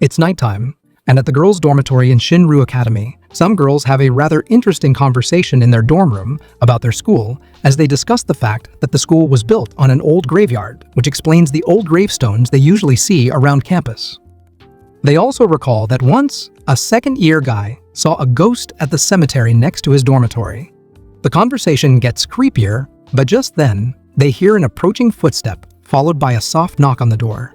It's nighttime, and at the girls' dormitory in Shinryou Academy, some girls have a rather interesting conversation in their dorm room about their school as they discuss the fact that the school was built on an old graveyard, which explains the old gravestones they usually see around campus. They also recall that once, a second-year guy saw a ghost at the cemetery next to his dormitory. The conversation gets creepier, but just then, they hear an approaching footstep followed by a soft knock on the door,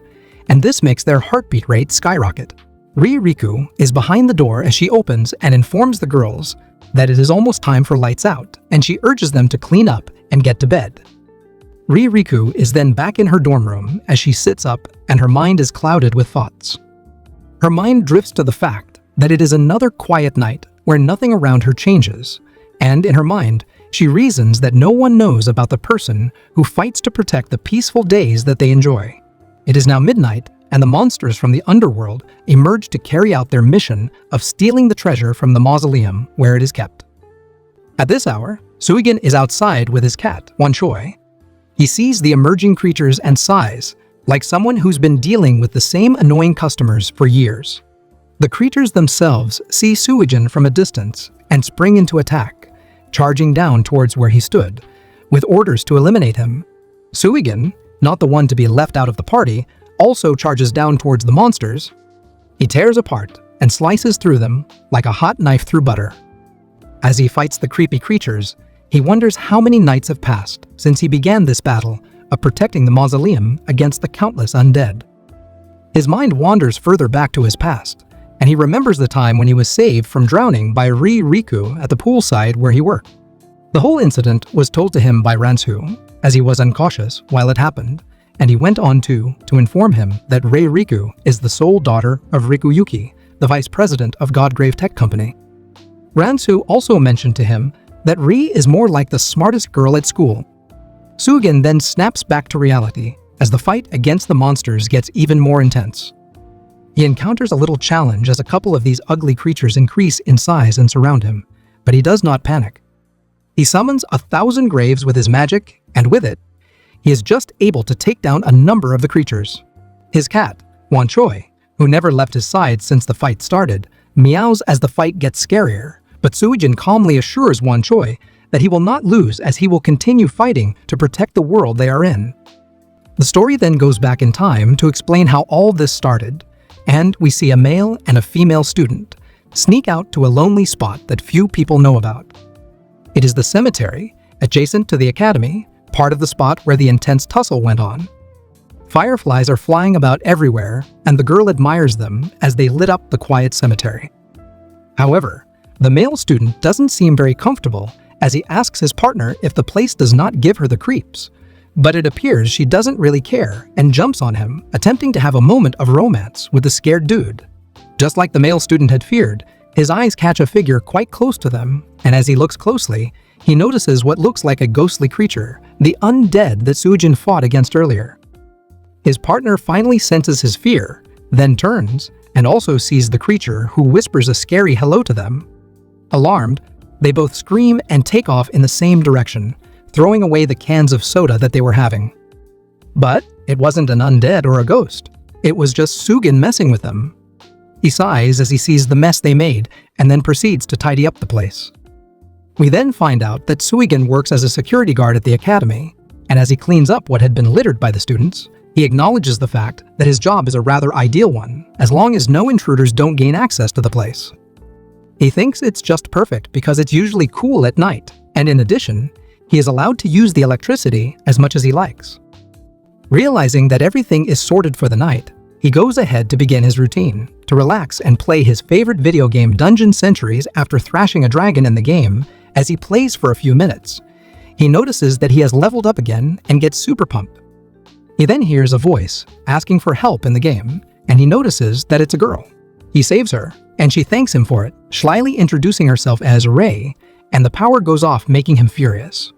and this makes their heartbeat rate skyrocket. Rei Riku is behind the door as she opens and informs the girls that it is almost time for lights out, and she urges them to clean up and get to bed. Rei Riku is then back in her dorm room as she sits up and her mind is clouded with thoughts. Her mind drifts to the fact that it is another quiet night where nothing around her changes, and in her mind, she reasons that no one knows about the person who fights to protect the peaceful days that they enjoy. It is now midnight, and the monsters from the underworld emerge to carry out their mission of stealing the treasure from the mausoleum where it is kept. At this hour, Suigin is outside with his cat, Wanchoi. He sees the emerging creatures and sighs, like someone who's been dealing with the same annoying customers for years. The creatures themselves see Suigin from a distance and spring into attack, charging down towards where he stood, with orders to eliminate him. Suigin, not the one to be left out of the party, also charges down towards the monsters. He tears apart and slices through them like a hot knife through butter. As he fights the creepy creatures, he wonders how many nights have passed since he began this battle of protecting the mausoleum against the countless undead. His mind wanders further back to his past, and he remembers the time when he was saved from drowning by Rei Riku at the poolside where he worked. The whole incident was told to him by Ransu, as he was uncautious while it happened, and he went on to inform him that Rei Riku is the sole daughter of Rikuyuki, the vice president of Godgrave Tech Company. Ransu also mentioned to him that Rei is more like the smartest girl at school. Suigin then snaps back to reality as the fight against the monsters gets even more intense. He encounters a little challenge as a couple of these ugly creatures increase in size and surround him, but he does not panic. He summons 1,000 graves with his magic, and with it, he is just able to take down a number of the creatures. His cat, Wanchoi, who never left his side since the fight started, meows as the fight gets scarier, but Suigin calmly assures Wanchoi that he will not lose as he will continue fighting to protect the world they are in. The story then goes back in time to explain how all this started, and we see a male and a female student sneak out to a lonely spot that few people know about. It is the cemetery, adjacent to the academy, part of the spot where the intense tussle went on. Fireflies are flying about everywhere, and the girl admires them as they lit up the quiet cemetery. However, the male student doesn't seem very comfortable as he asks his partner if the place does not give her the creeps, but it appears she doesn't really care and jumps on him, attempting to have a moment of romance with the scared dude. Just like the male student had feared, his eyes catch a figure quite close to them, and as he looks closely, he notices what looks like a ghostly creature, the undead that Suigin fought against earlier. His partner finally senses his fear, then turns, and also sees the creature who whispers a scary hello to them. Alarmed, they both scream and take off in the same direction, throwing away the cans of soda that they were having. But it wasn't an undead or a ghost. It was just Suigin messing with them. He sighs as he sees the mess they made and then proceeds to tidy up the place. We then find out that Suigin works as a security guard at the academy, and as he cleans up what had been littered by the students, he acknowledges the fact that his job is a rather ideal one, as long as no intruders don't gain access to the place. He thinks it's just perfect because it's usually cool at night, and in addition, he is allowed to use the electricity as much as he likes. Realizing that everything is sorted for the night, he goes ahead to begin his routine, to relax and play his favorite video game Dungeon Centuries after thrashing a dragon in the game. As he plays for a few minutes, he notices that he has leveled up again and gets super pumped. He then hears a voice asking for help in the game, and he notices that it's a girl. He saves her, and she thanks him for it, slyly introducing herself as Rei, and the power goes off, making him furious.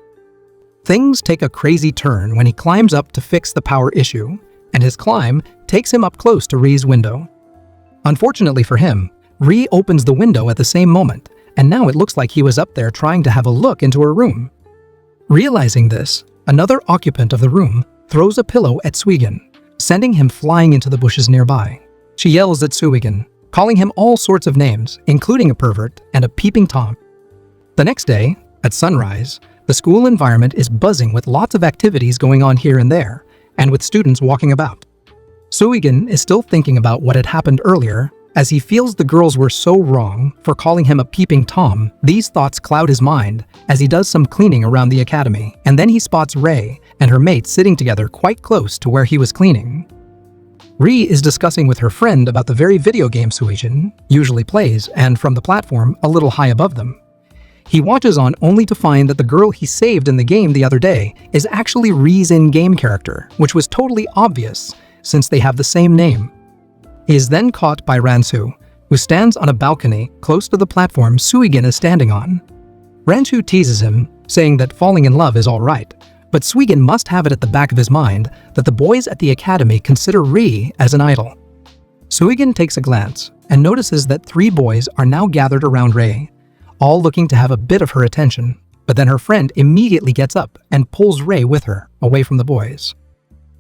Things take a crazy turn when he climbs up to fix the power issue, and his climb takes him up close to Rei's window. Unfortunately for him, Rei opens the window at the same moment, and now it looks like he was up there trying to have a look into her room. Realizing this, another occupant of the room throws a pillow at Suigin, sending him flying into the bushes nearby. She yells at Suigin, calling him all sorts of names, including a pervert and a peeping Tom. The next day, at sunrise, the school environment is buzzing with lots of activities going on here and there, and with students walking about. Suigin is still thinking about what had happened earlier, as he feels the girls were so wrong for calling him a peeping Tom. These thoughts cloud his mind as he does some cleaning around the academy, and then he spots Rei and her mate sitting together quite close to where he was cleaning. Rei is discussing with her friend about the very video game Suigin usually plays, and from the platform a little high above them. He watches on only to find that the girl he saved in the game the other day is actually Rei's in-game character, which was totally obvious since they have the same name. He is then caught by Ransu, who stands on a balcony close to the platform Suigin is standing on. Ransu teases him, saying that falling in love is alright, but Suigin must have it at the back of his mind that the boys at the academy consider Rei as an idol. Suigin takes a glance and notices that 3 boys are now gathered around Rei, all looking to have a bit of her attention, but then her friend immediately gets up and pulls Rei with her away from the boys.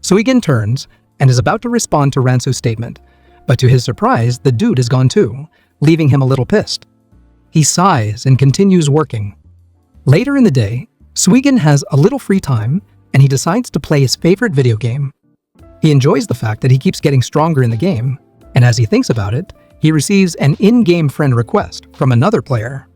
Suigin turns and is about to respond to Ransu's statement, but to his surprise, the dude is gone too, leaving him a little pissed. He sighs and continues working. Later in the day, Suigin has a little free time, and he decides to play his favorite video game. He enjoys the fact that he keeps getting stronger in the game, and as he thinks about it, he receives an in-game friend request from another player.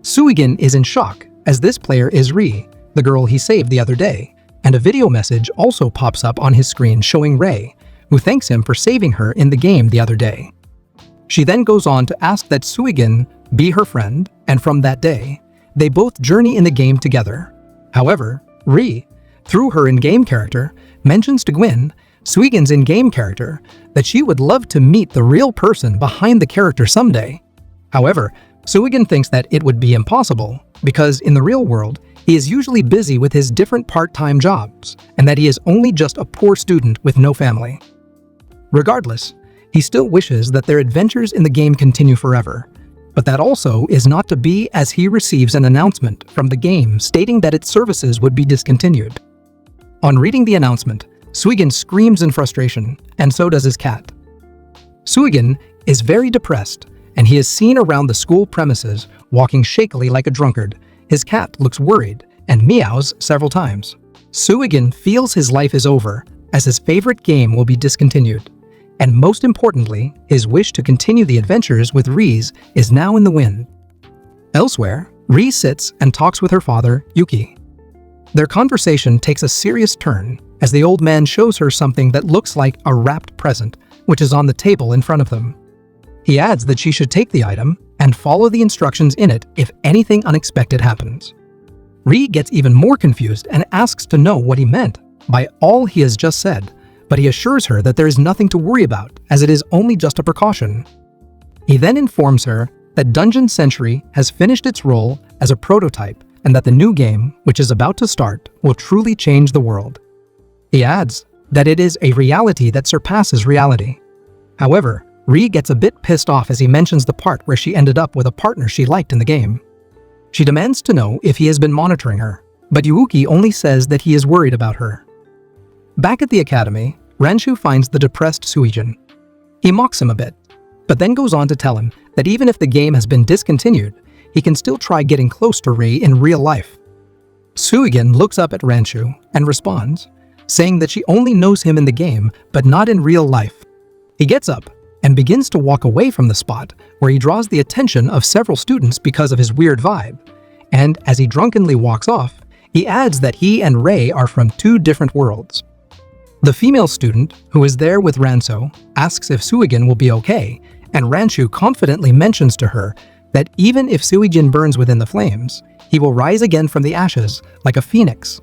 Suigin is in shock, as this player is Rei, the girl he saved the other day, and a video message also pops up on his screen showing Rei, who thanks him for saving her in the game the other day. She then goes on to ask that Suigin be her friend, and from that day, they both journey in the game together. However, Rei, through her in-game character, mentions to Gwyn, Suigin's in-game character, that she would love to meet the real person behind the character someday. However, Suigin thinks that it would be impossible, because in the real world, he is usually busy with his different part-time jobs, and that he is only just a poor student with no family. Regardless, he still wishes that their adventures in the game continue forever, but that also is not to be, as he receives an announcement from the game stating that its services would be discontinued. On reading the announcement, Suigin screams in frustration, and so does his cat. Suigin is very depressed, and he is seen around the school premises walking shakily like a drunkard. His cat looks worried and meows several times. Suigin feels his life is over, as his favorite game will be discontinued. And most importantly, his wish to continue the adventures with Rei is now in the wind. Elsewhere, Rei sits and talks with her father, Yuki. Their conversation takes a serious turn as the old man shows her something that looks like a wrapped present, which is on the table in front of them. He adds that she should take the item and follow the instructions in it if anything unexpected happens. Rei gets even more confused and asks to know what he meant by all he has just said, but he assures her that there is nothing to worry about, as it is only just a precaution. He then informs her that Dungeon Century has finished its role as a prototype and that the new game, which is about to start, will truly change the world. He adds that it is a reality that surpasses reality. However, Rei gets a bit pissed off as he mentions the part where she ended up with a partner she liked in the game. She demands to know if he has been monitoring her, but Yuki only says that he is worried about her. Back at the academy, Ransu finds the depressed Suigin. He mocks him a bit, but then goes on to tell him that even if the game has been discontinued, he can still try getting close to Rei in real life. Suigin looks up at Ransu and responds, saying that she only knows him in the game, but not in real life. He gets up and begins to walk away from the spot where he draws the attention of several students because of his weird vibe, and as he drunkenly walks off, he adds that he and Rei are from 2 different worlds. The female student, who is there with Ransu, asks if Suigin will be okay, and Ransu confidently mentions to her that even if Suigin burns within the flames, he will rise again from the ashes like a phoenix.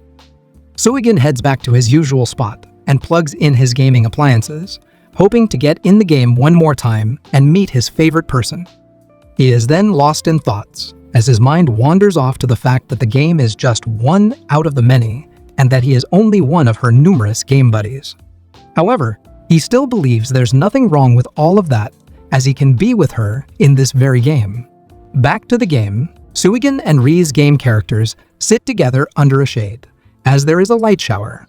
Suigin heads back to his usual spot and plugs in his gaming appliances, hoping to get in the game one more time and meet his favorite person. He is then lost in thoughts, as his mind wanders off to the fact that the game is just one out of the many, and that he is only one of her numerous game buddies. However, he still believes there's nothing wrong with all of that, as he can be with her in this very game. Back to the game, Suigin and Rei's game characters sit together under a shade, as there is a light shower.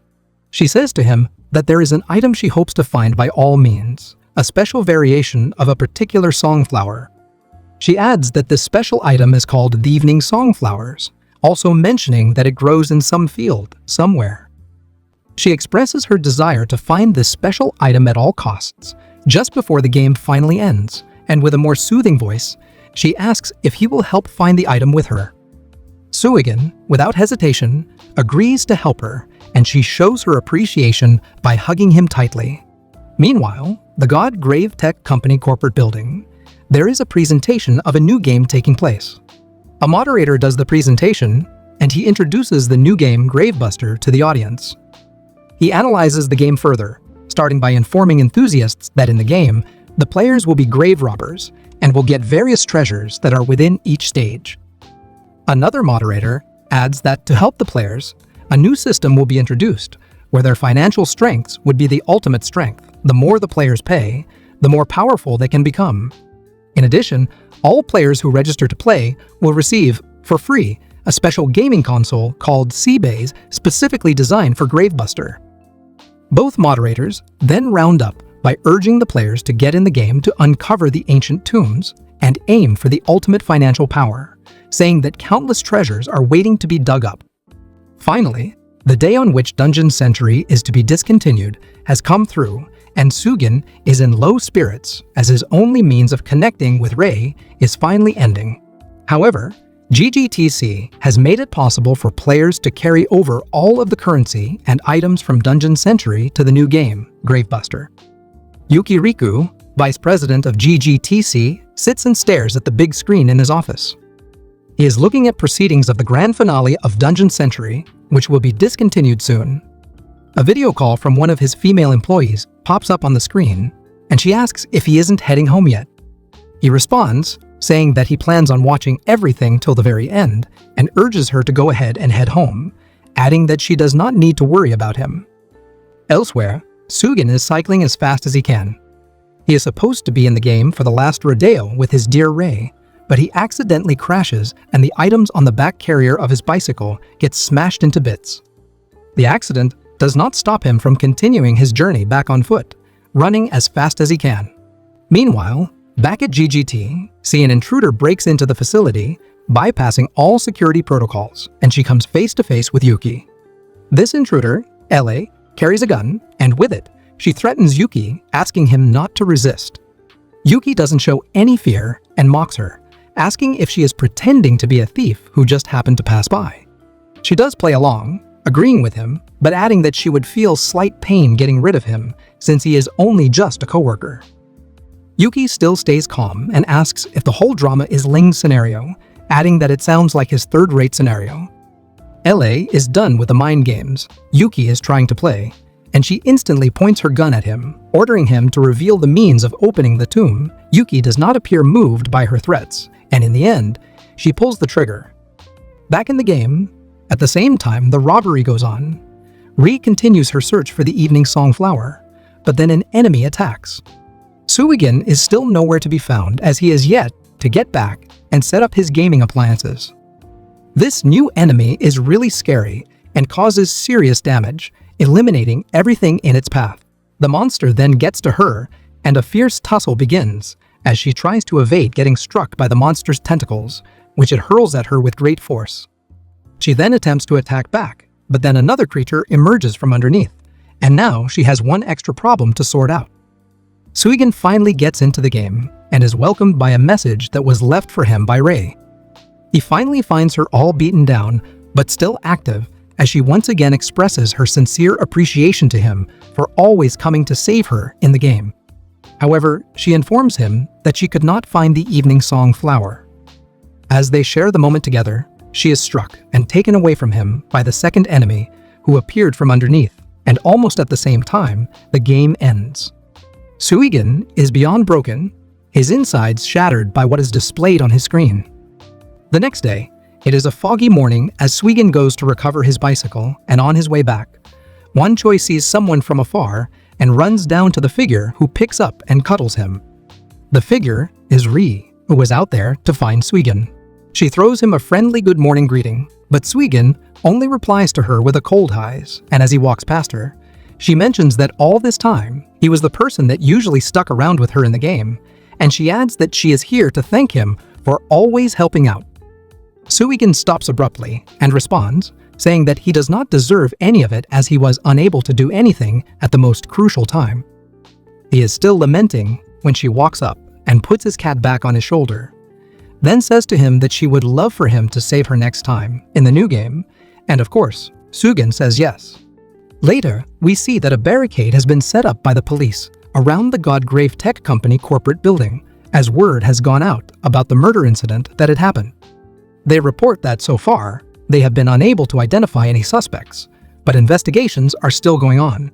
She says to him that there is an item she hopes to find by all means, a special variation of a particular songflower. She adds that this special item is called the evening songflowers, also mentioning that it grows in some field, somewhere. She expresses her desire to find this special item at all costs, just before the game finally ends, and with a more soothing voice, she asks if he will help find the item with her. Suigin, without hesitation, agrees to help her, and she shows her appreciation by hugging him tightly. Meanwhile, the God Grave Tech Company corporate building, there is a presentation of a new game taking place. A moderator does the presentation, and he introduces the new game Gravebuster to the audience. He analyzes the game further, starting by informing enthusiasts that in the game, the players will be grave robbers and will get various treasures that are within each stage. Another moderator adds that to help the players, a new system will be introduced where their financial strengths would be the ultimate strength. The more the players pay, the more powerful they can become. In addition, all players who register to play will receive, for free, a special gaming console called Seabase specifically designed for Gravebuster. Both moderators then round up by urging the players to get in the game to uncover the ancient tombs and aim for the ultimate financial power, saying that countless treasures are waiting to be dug up. Finally, the day on which Dungeon Century is to be discontinued has come through, and Suigin is in low spirits as his only means of connecting with Rei is finally ending. However, GGTC has made it possible for players to carry over all of the currency and items from Dungeon Century to the new game, Gravebuster. Yuki Riku, vice president of GGTC, sits and stares at the big screen in his office. He is looking at proceedings of the grand finale of Dungeon Century, which will be discontinued soon. A video call from one of his female employees pops up on the screen, and she asks if he isn't heading home yet. He responds, saying that he plans on watching everything till the very end and urges her to go ahead and head home, adding that she does not need to worry about him. Elsewhere, Suigin is cycling as fast as he can. He is supposed to be in the game for the last rodeo with his dear Rei, but he accidentally crashes and the items on the back carrier of his bicycle get smashed into bits. The accident does not stop him from continuing his journey back on foot, running as fast as he can. Meanwhile, back at GGT, an intruder breaks into the facility, bypassing all security protocols, and she comes face to face with Yuki. This intruder, LA, carries a gun, and with it, she threatens Yuki, asking him not to resist. Yuki doesn't show any fear and mocks her, asking if she is pretending to be a thief who just happened to pass by. She does play along, agreeing with him, but adding that she would feel slight pain getting rid of him since he is only just a coworker. Yuki still stays calm and asks if the whole drama is Ling's scenario, adding that it sounds like his third-rate scenario. LA is done with the mind games Yuki is trying to play, and she instantly points her gun at him, ordering him to reveal the means of opening the tomb. Yuki does not appear moved by her threats, and in the end, she pulls the trigger. Back in the game, at the same time the robbery goes on, Rei continues her search for the evening songflower, but then an enemy attacks. Suigin is still nowhere to be found as he is yet to get back and set up his gaming appliances. This new enemy is really scary and causes serious damage, eliminating everything in its path. The monster then gets to her, and a fierce tussle begins as she tries to evade getting struck by the monster's tentacles, which it hurls at her with great force. She then attempts to attack back, but then another creature emerges from underneath, and now she has one extra problem to sort out. Suigin finally gets into the game and is welcomed by a message that was left for him by Rei. He finally finds her all beaten down, but still active, as she once again expresses her sincere appreciation to him for always coming to save her in the game. However, she informs him that she could not find the evening song flower. As they share the moment together, she is struck and taken away from him by the second enemy, who appeared from underneath, and almost at the same time, the game ends. Suigin is beyond broken, his insides shattered by what is displayed on his screen. The next day, it is a foggy morning as Suigin goes to recover his bicycle, and on his way back, Wan Choi sees someone from afar and runs down to the figure, who picks up and cuddles him. The figure is Rei, who was out there to find Suigin. She throws him a friendly good morning greeting, but Suigin only replies to her with a cold eyes, and as he walks past her, She mentions that all this time, he was the person that usually stuck around with her in the game, and she adds that she is here to thank him for always helping out. Suigin stops abruptly and responds, saying that he does not deserve any of it as he was unable to do anything at the most crucial time. He is still lamenting when she walks up and puts his cat back on his shoulder, then says to him that she would love for him to save her next time in the new game, and of course, Suigin says yes. Later, we see that a barricade has been set up by the police around the Godgrave Tech Company corporate building, as word has gone out about the murder incident that had happened. They report that so far, they have been unable to identify any suspects, but investigations are still going on.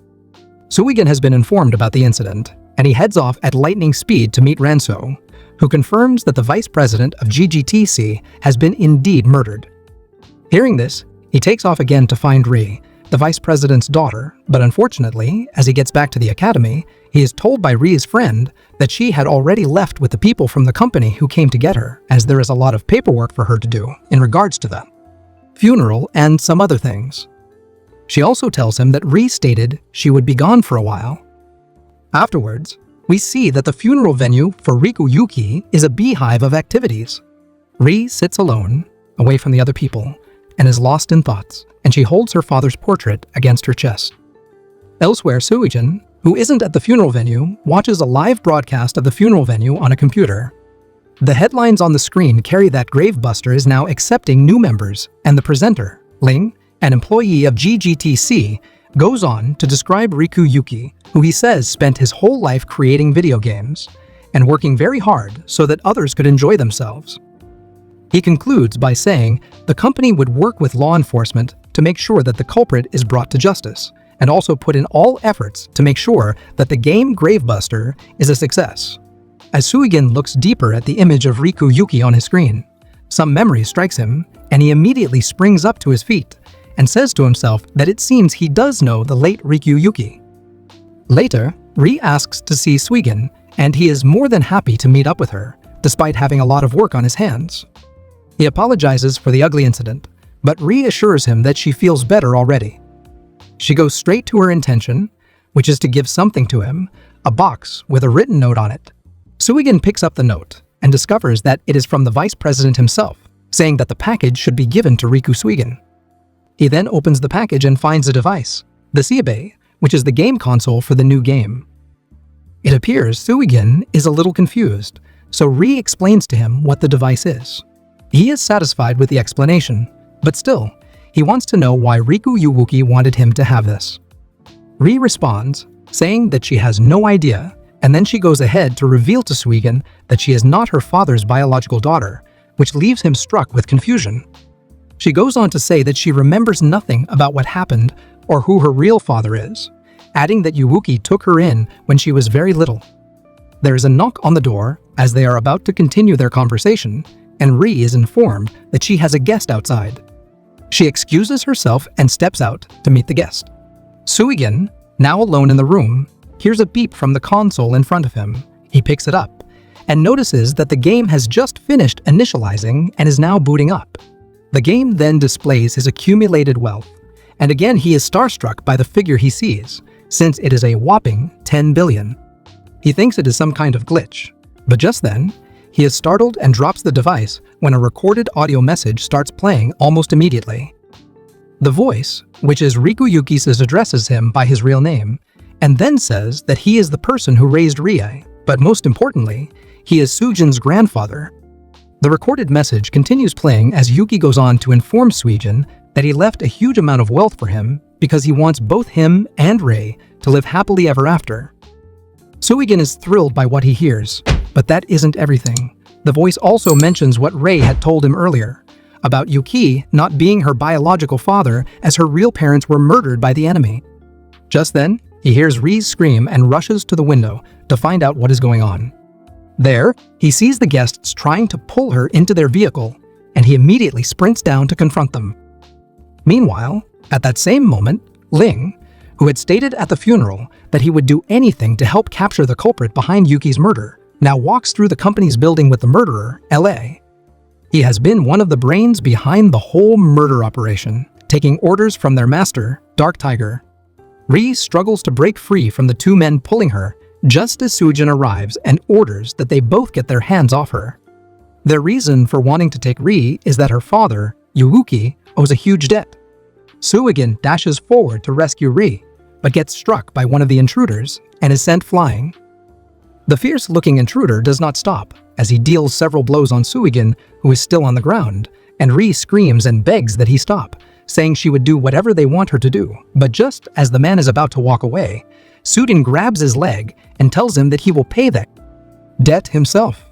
Suigin has been informed about the incident, and he heads off at lightning speed to meet Ranso, who confirms that the vice president of GGTC has been indeed murdered. Hearing this, he takes off again to find Rei, the vice president's daughter, but unfortunately, as he gets back to the academy, he is told by Rei's friend that she had already left with the people from the company who came to get her, as there is a lot of paperwork for her to do in regards to the funeral and some other things. She also tells him that Rei stated she would be gone for a while. Afterwards, we see that the funeral venue for Riku Yuki is a beehive of activities. Rei sits alone, away from the other people, and is lost in thoughts, and she holds her father's portrait against her chest. Elsewhere, Suigin, who isn't at the funeral venue, watches a live broadcast of the funeral venue on a computer. The headlines on the screen carry that Gravebuster is now accepting new members, and the presenter, Ling, an employee of GGTC, goes on to describe Riku Yuki, who he says spent his whole life creating video games and working very hard so that others could enjoy themselves. He concludes by saying the company would work with law enforcement to make sure that the culprit is brought to justice, and also put in all efforts to make sure that the game Gravebuster is a success. As Suigin looks deeper at the image of Riku Yuki on his screen, some memory strikes him, and he immediately springs up to his feet and says to himself that it seems he does know the late Riku Yuki. Later, Rei asks to see Suigin, and he is more than happy to meet up with her, despite having a lot of work on his hands. He apologizes for the ugly incident, but Rei assures him that she feels better already. She goes straight to her intention, which is to give something to him, a box with a written note on it. Suigin picks up the note and discovers that it is from the vice president himself, saying that the package should be given to Riku Suigin. He then opens the package and finds a device, the Siebe, which is the game console for the new game. It appears Suigin is a little confused, so Rei explains to him what the device is. He is satisfied with the explanation, but still, he wants to know why Riku Yuki wanted him to have this. Rei responds, saying that she has no idea, and then she goes ahead to reveal to Suigin that she is not her father's biological daughter, which leaves him struck with confusion. She goes on to say that she remembers nothing about what happened or who her real father is, adding that Yuuki took her in when she was very little. There is a knock on the door as they are about to continue their conversation, and Rei is informed that she has a guest outside. She excuses herself and steps out to meet the guest. Suigin, now alone in the room, hears a beep from the console in front of him. He picks it up and notices that the game has just finished initializing and is now booting up. The game then displays his accumulated wealth, and again he is starstruck by the figure he sees, since it is a whopping 10 billion. He thinks it is some kind of glitch, but just then, he is startled and drops the device when a recorded audio message starts playing almost immediately. The voice, which is Riku Yuki's, addresses him by his real name, and then says that he is the person who raised Rei, but most importantly, he is Suijin's grandfather. The recorded message continues playing as Yuki goes on to inform Suigin that he left a huge amount of wealth for him because he wants both him and Rei to live happily ever after. Suigin is thrilled by what he hears, but that isn't everything. The voice also mentions what Rei had told him earlier, about Yuki not being her biological father as her real parents were murdered by the enemy. Just then, he hears Rei's scream and rushes to the window to find out what is going on. There, he sees the guests trying to pull her into their vehicle, and he immediately sprints down to confront them. Meanwhile, at that same moment, Ling, who had stated at the funeral that he would do anything to help capture the culprit behind Yuki's murder, now walks through the company's building with the murderer, LA. He has been one of the brains behind the whole murder operation, taking orders from their master, Dark Tiger. Rei struggles to break free from the two men pulling her just as Suigin arrives and orders that they both get their hands off her. Their reason for wanting to take Rei is that her father, Yuuki, owes a huge debt. Suigin dashes forward to rescue Rei, but gets struck by one of the intruders and is sent flying. The fierce-looking intruder does not stop as he deals several blows on Suigin, who is still on the ground, and Rei screams and begs that he stop, saying she would do whatever they want her to do. But just as the man is about to walk away, Suigin grabs his leg and tells him that he will pay that debt himself.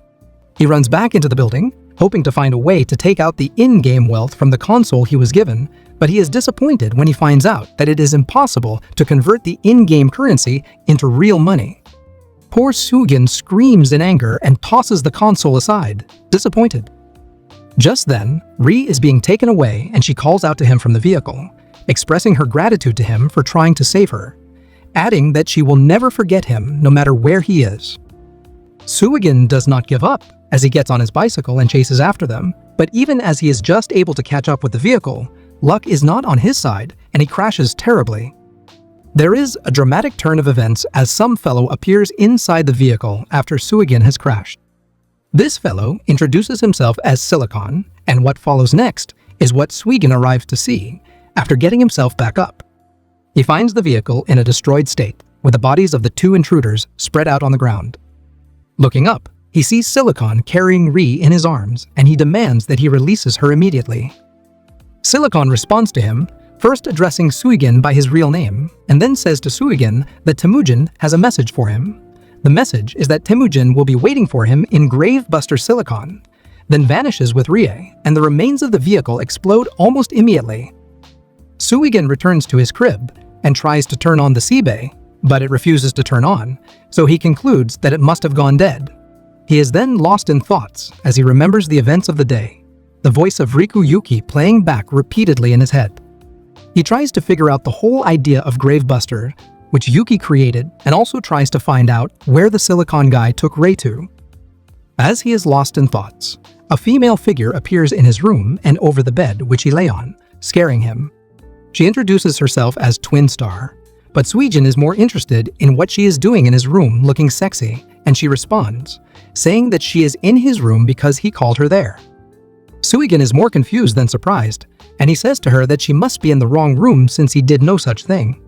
He runs back into the building, hoping to find a way to take out the in-game wealth from the console he was given, but he is disappointed when he finds out that it is impossible to convert the in-game currency into real money. Poor Suigin screams in anger and tosses the console aside, disappointed. Just then, Rei is being taken away and she calls out to him from the vehicle, expressing her gratitude to him for trying to save her, adding that she will never forget him no matter where he is. Suigin does not give up as he gets on his bicycle and chases after them, but even as he is just able to catch up with the vehicle, luck is not on his side and he crashes terribly. There is a dramatic turn of events as some fellow appears inside the vehicle after Suigin has crashed. This fellow introduces himself as Silicon, and what follows next is what Suigin arrives to see after getting himself back up. He finds the vehicle in a destroyed state, with the bodies of the two intruders spread out on the ground. Looking up, he sees Silicon carrying Rei in his arms, and he demands that he releases her immediately. Silicon responds to him, first addressing Suigin by his real name, and then says to Suigin that Temujin has a message for him. The message is that Temujin will be waiting for him in Gravebuster Silicon, then vanishes with Rie, and the remains of the vehicle explode almost immediately. Suigin returns to his crib and tries to turn on the Seabay, but it refuses to turn on, so he concludes that it must have gone dead. He is then lost in thoughts as he remembers the events of the day, the voice of Riku Yuki playing back repeatedly in his head. He tries to figure out the whole idea of Gravebuster, which Yuki created, and also tries to find out where the Silicon guy took Rei to. As he is lost in thoughts, a female figure appears in his room and over the bed which he lay on, scaring him. She introduces herself as Twin Star, but Suigin is more interested in what she is doing in his room looking sexy, and she responds, saying that she is in his room because he called her there. Suigin is more confused than surprised, and he says to her that she must be in the wrong room since he did no such thing.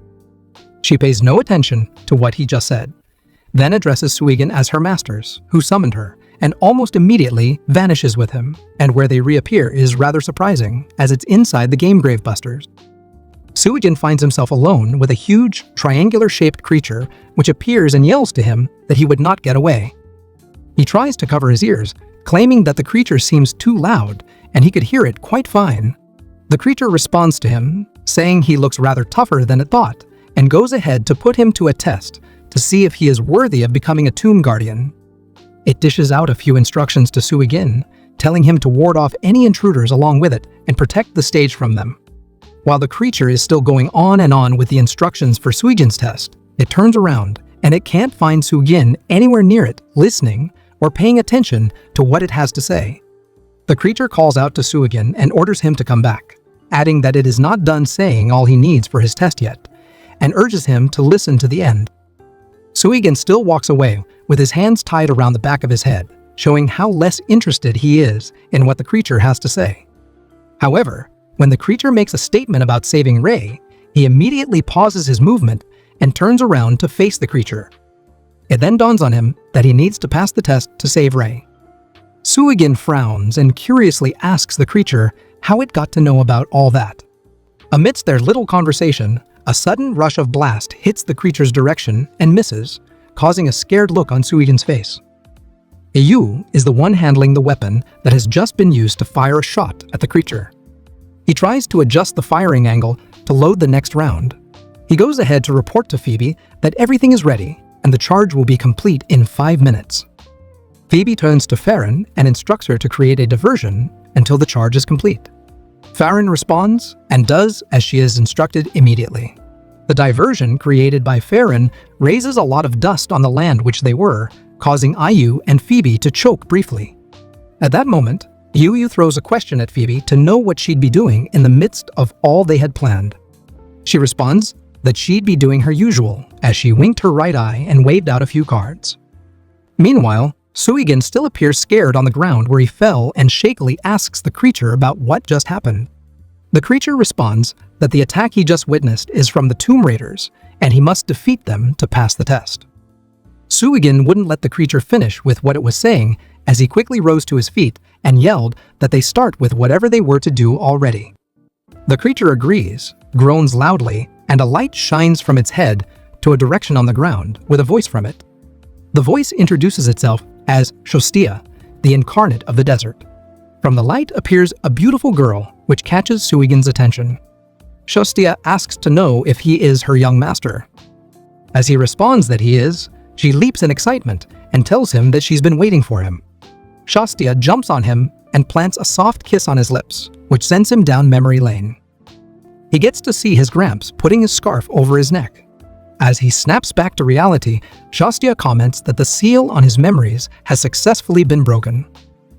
She pays no attention to what he just said, then addresses Suigin as her masters, who summoned her, and almost immediately vanishes with him, and where they reappear is rather surprising, as it's inside the game Gravebusters. Suigin finds himself alone with a huge, triangular-shaped creature which appears and yells to him that he would not get away. He tries to cover his ears, claiming that the creature seems too loud, and he could hear it quite fine. The creature responds to him, saying he looks rather tougher than it thought, and goes ahead to put him to a test to see if he is worthy of becoming a tomb guardian. It dishes out a few instructions to Suigin, telling him to ward off any intruders along with it and protect the stage from them. While the creature is still going on and on with the instructions for Suigin's test, it turns around and it can't find Suigin anywhere near it, listening or paying attention to what it has to say. The creature calls out to Suigin and orders him to come back, adding that it is not done saying all he needs for his test yet, and urges him to listen to the end. Suigin still walks away with his hands tied around the back of his head, showing how less interested he is in what the creature has to say. However, when the creature makes a statement about saving Rei, he immediately pauses his movement and turns around to face the creature. It then dawns on him that he needs to pass the test to save Rei. Suigin frowns and curiously asks the creature how it got to know about all that. Amidst their little conversation, a sudden rush of blast hits the creature's direction and misses, causing a scared look on Suigin's face. Yu is the one handling the weapon that has just been used to fire a shot at the creature. He tries to adjust the firing angle to load the next round. He goes ahead to report to Phoebe that everything is ready and the charge will be complete in 5 minutes. Phoebe turns to Farron and instructs her to create a diversion until the charge is complete. Farron responds and does as she is instructed immediately. The diversion created by Farron raises a lot of dust on the land which they were, causing Yu and Phoebe to choke briefly. At that moment, Yu throws a question at Phoebe to know what she'd be doing in the midst of all they had planned. She responds that she'd be doing her usual as she winked her right eye and waved out a few cards. Meanwhile, Suigin still appears scared on the ground where he fell and shakily asks the creature about what just happened. The creature responds that the attack he just witnessed is from the Tomb Raiders and he must defeat them to pass the test. Suigin wouldn't let the creature finish with what it was saying as he quickly rose to his feet and yelled that they start with whatever they were to do already. The creature agrees, groans loudly, and a light shines from its head to a direction on the ground with a voice from it. The voice introduces itself as Shostia, the incarnate of the desert. From the light appears a beautiful girl, which catches Suigin's attention. Shostia asks to know if he is her young master. As he responds that he is, she leaps in excitement and tells him that she's been waiting for him. Shostia jumps on him and plants a soft kiss on his lips, which sends him down memory lane. He gets to see his Gramps putting his scarf over his neck. As he snaps back to reality, Shostia comments that the seal on his memories has successfully been broken.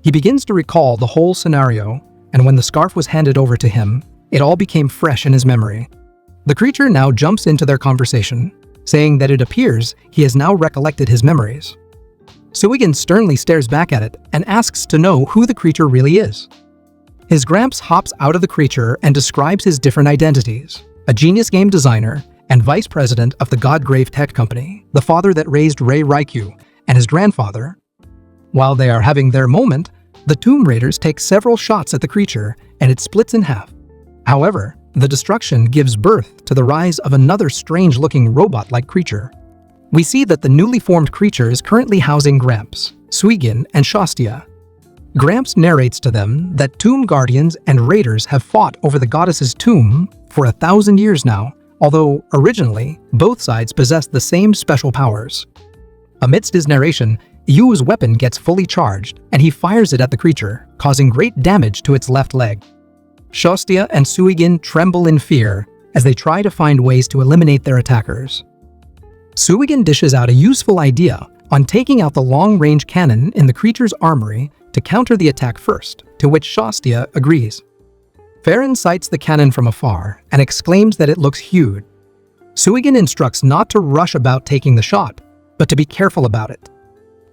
He begins to recall the whole scenario, and when the scarf was handed over to him, it all became fresh in his memory. The creature now jumps into their conversation, saying that it appears he has now recollected his memories. Suigin sternly stares back at it and asks to know who the creature really is. His Gramps hops out of the creature and describes his different identities: a genius game designer and vice president of the Godgrave Tech Company, the father that raised Rei Riku, and his grandfather. While they are having their moment, the Tomb Raiders take several shots at the creature and it splits in half. However, the destruction gives birth to the rise of another strange-looking robot-like creature. We see that the newly formed creature is currently housing Gramps, Suigin, and Shostia. Gramps narrates to them that tomb guardians and raiders have fought over the goddess's tomb for 1,000 years now, although originally both sides possessed the same special powers. Amidst his narration, Yu's weapon gets fully charged and he fires it at the creature, causing great damage to its left leg. Shostia and Suigin tremble in fear as they try to find ways to eliminate their attackers. Suigin dishes out a useful idea on taking out the long-range cannon in the creature's armory to counter the attack first, to which Shostia agrees. Farron sights the cannon from afar and exclaims that it looks huge. Suigin instructs not to rush about taking the shot, but to be careful about it.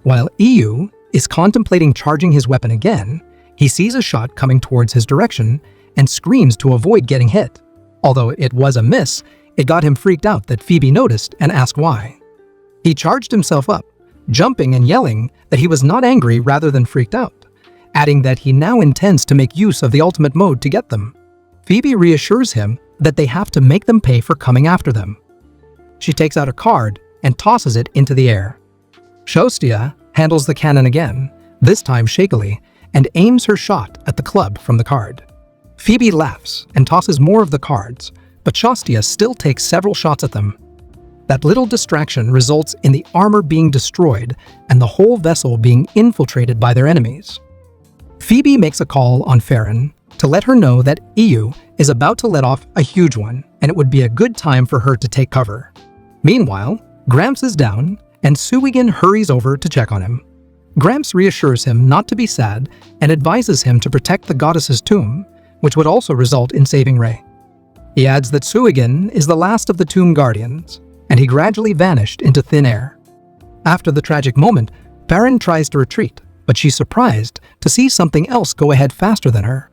While Yu is contemplating charging his weapon again, he sees a shot coming towards his direction and screams to avoid getting hit. Although it was a miss, it got him freaked out that Phoebe noticed and asked why. He charged himself up, jumping and yelling that he was not angry rather than freaked out, adding that he now intends to make use of the ultimate mode to get them. Phoebe reassures him that they have to make them pay for coming after them. She takes out a card and tosses it into the air. Shostia handles the cannon again, this time shakily, and aims her shot at the club from the card. Phoebe laughs and tosses more of the cards, but Shostia still takes several shots at them. That little distraction results in the armor being destroyed and the whole vessel being infiltrated by their enemies. Phoebe makes a call on Farron to let her know that Yu is about to let off a huge one and it would be a good time for her to take cover. Meanwhile, Gramps is down and Suigin hurries over to check on him. Gramps reassures him not to be sad and advises him to protect the goddess's tomb, which would also result in saving Rei. He adds that Suigin is the last of the tomb guardians, and he gradually vanished into thin air. After the tragic moment, Farron tries to retreat, but she's surprised to see something else go ahead faster than her.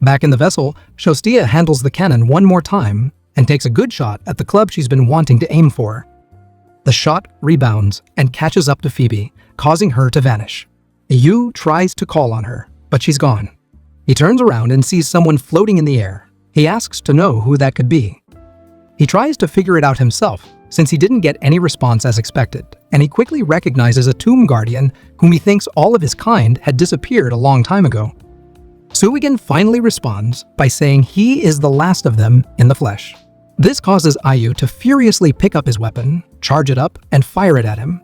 Back in the vessel, Shostia handles the cannon one more time and takes a good shot at the club she's been wanting to aim for. The shot rebounds and catches up to Phoebe, causing her to vanish. Yu tries to call on her, but she's gone. He turns around and sees someone floating in the air. He asks to know who that could be. He tries to figure it out himself, since he didn't get any response as expected, and he quickly recognizes a tomb guardian whom he thinks all of his kind had disappeared a long time ago. Suigin finally responds by saying he is the last of them in the flesh. This causes Yu to furiously pick up his weapon, charge it up, and fire it at him.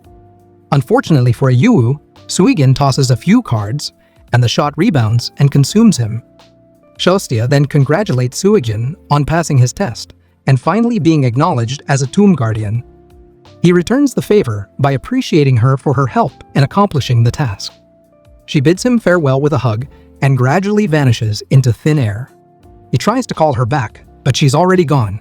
Unfortunately for Yu, Suigin tosses a few cards, and the shot rebounds and consumes him. Shostia then congratulates Suigin on passing his test and finally being acknowledged as a tomb guardian. He returns the favor by appreciating her for her help in accomplishing the task. She bids him farewell with a hug and gradually vanishes into thin air. He tries to call her back, but she's already gone.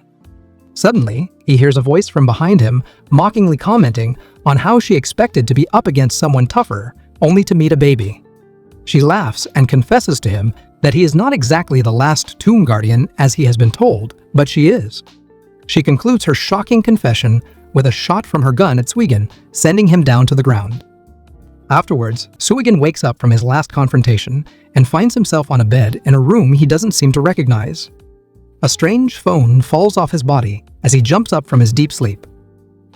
Suddenly, he hears a voice from behind him mockingly commenting on how she expected to be up against someone tougher, only to meet a baby. She laughs and confesses to him that he is not exactly the last tomb guardian as he has been told, but she is. She concludes her shocking confession with a shot from her gun at Suigin, sending him down to the ground. Afterwards, Suigin wakes up from his last confrontation and finds himself on a bed in a room he doesn't seem to recognize. A strange phone falls off his body as he jumps up from his deep sleep.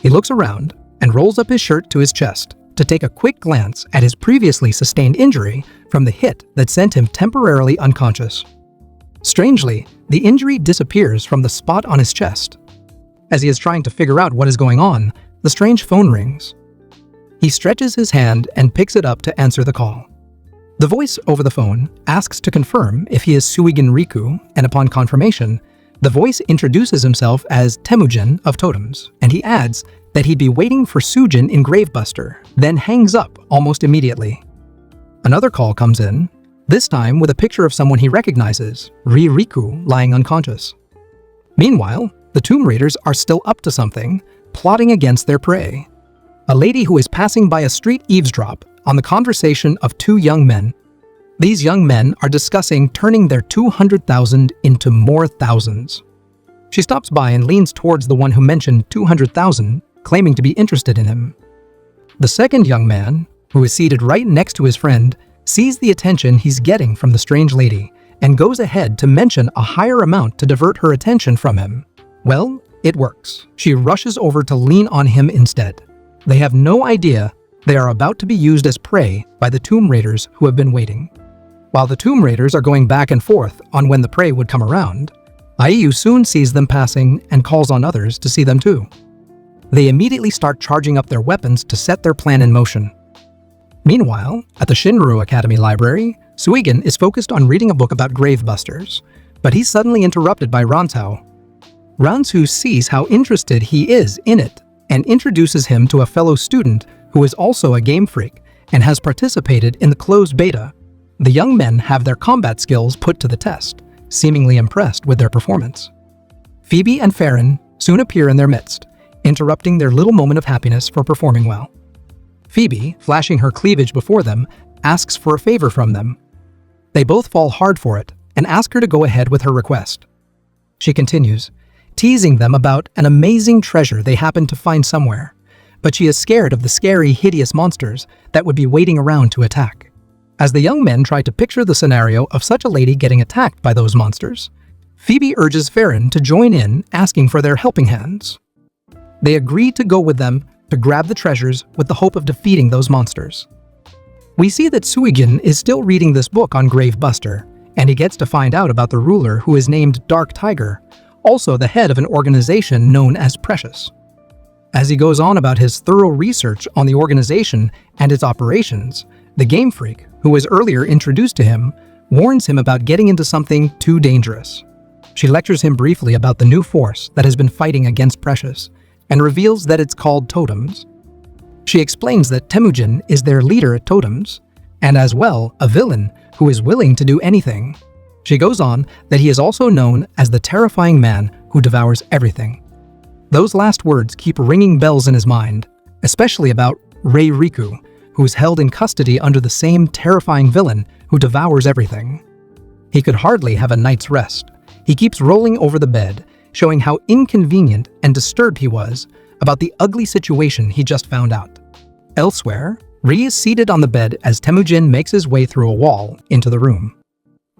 He looks around and rolls up his shirt to his chest to take a quick glance at his previously sustained injury from the hit that sent him temporarily unconscious. Strangely, the injury disappears from the spot on his chest. As he is trying to figure out what is going on, the strange phone rings. He stretches his hand and picks it up to answer the call. The voice over the phone asks to confirm if he is Suigin Riku, and upon confirmation, the voice introduces himself as Temujin of Totems, and he adds that he'd be waiting for Suijin in Gravebuster, then hangs up almost immediately. Another call comes in, this time with a picture of someone he recognizes, Rei Riku, lying unconscious. Meanwhile, the Tomb Raiders are still up to something, plotting against their prey. A lady who is passing by a street eavesdrop on the conversation of two young men. These young men are discussing turning their 200,000 into more thousands. She stops by and leans towards the one who mentioned 200,000, claiming to be interested in him. The second young man, who is seated right next to his friend, sees the attention he's getting from the strange lady and goes ahead to mention a higher amount to divert her attention from him. Well, it works. She rushes over to lean on him instead. They have no idea they are about to be used as prey by the Tomb Raiders who have been waiting. While the Tomb Raiders are going back and forth on when the prey would come around, Aiyu soon sees them passing and calls on others to see them too. They immediately start charging up their weapons to set their plan in motion. Meanwhile, at the Shinryou Academy library, Suigin is focused on reading a book about gravebusters, but he's suddenly interrupted by Ranzhou. Ranzhou sees how interested he is in it and introduces him to a fellow student who is also a game freak and has participated in the closed beta. The young men have their combat skills put to the test, seemingly impressed with their performance. Phoebe and Farron soon appear in their midst, interrupting their little moment of happiness for performing well. Phoebe, flashing her cleavage before them, asks for a favor from them. They both fall hard for it and ask her to go ahead with her request. She continues, teasing them about an amazing treasure they happen to find somewhere, but she is scared of the scary, hideous monsters that would be waiting around to attack. As the young men try to picture the scenario of such a lady getting attacked by those monsters, Phoebe urges Farron to join in, asking for their helping hands. They agree to go with them to grab the treasures with the hope of defeating those monsters. We see that Suigin is still reading this book on Gravebuster, and he gets to find out about the ruler who is named Dark Tiger, also the head of an organization known as Precious. As he goes on about his thorough research on the organization and its operations, the Game Freak, who was earlier introduced to him, warns him about getting into something too dangerous. She lectures him briefly about the new force that has been fighting against Precious, and reveals that it's called Totems. She explains that Temujin is their leader at Totems, and as well a villain who is willing to do anything. She goes on that he is also known as the terrifying man who devours everything. Those last words keep ringing bells in his mind, especially about Rei Riku, who is held in custody under the same terrifying villain who devours everything. He could hardly have a night's rest. He keeps rolling over the bed, showing how inconvenient and disturbed he was about the ugly situation he just found out. Elsewhere, Rei is seated on the bed as Temujin makes his way through a wall into the room.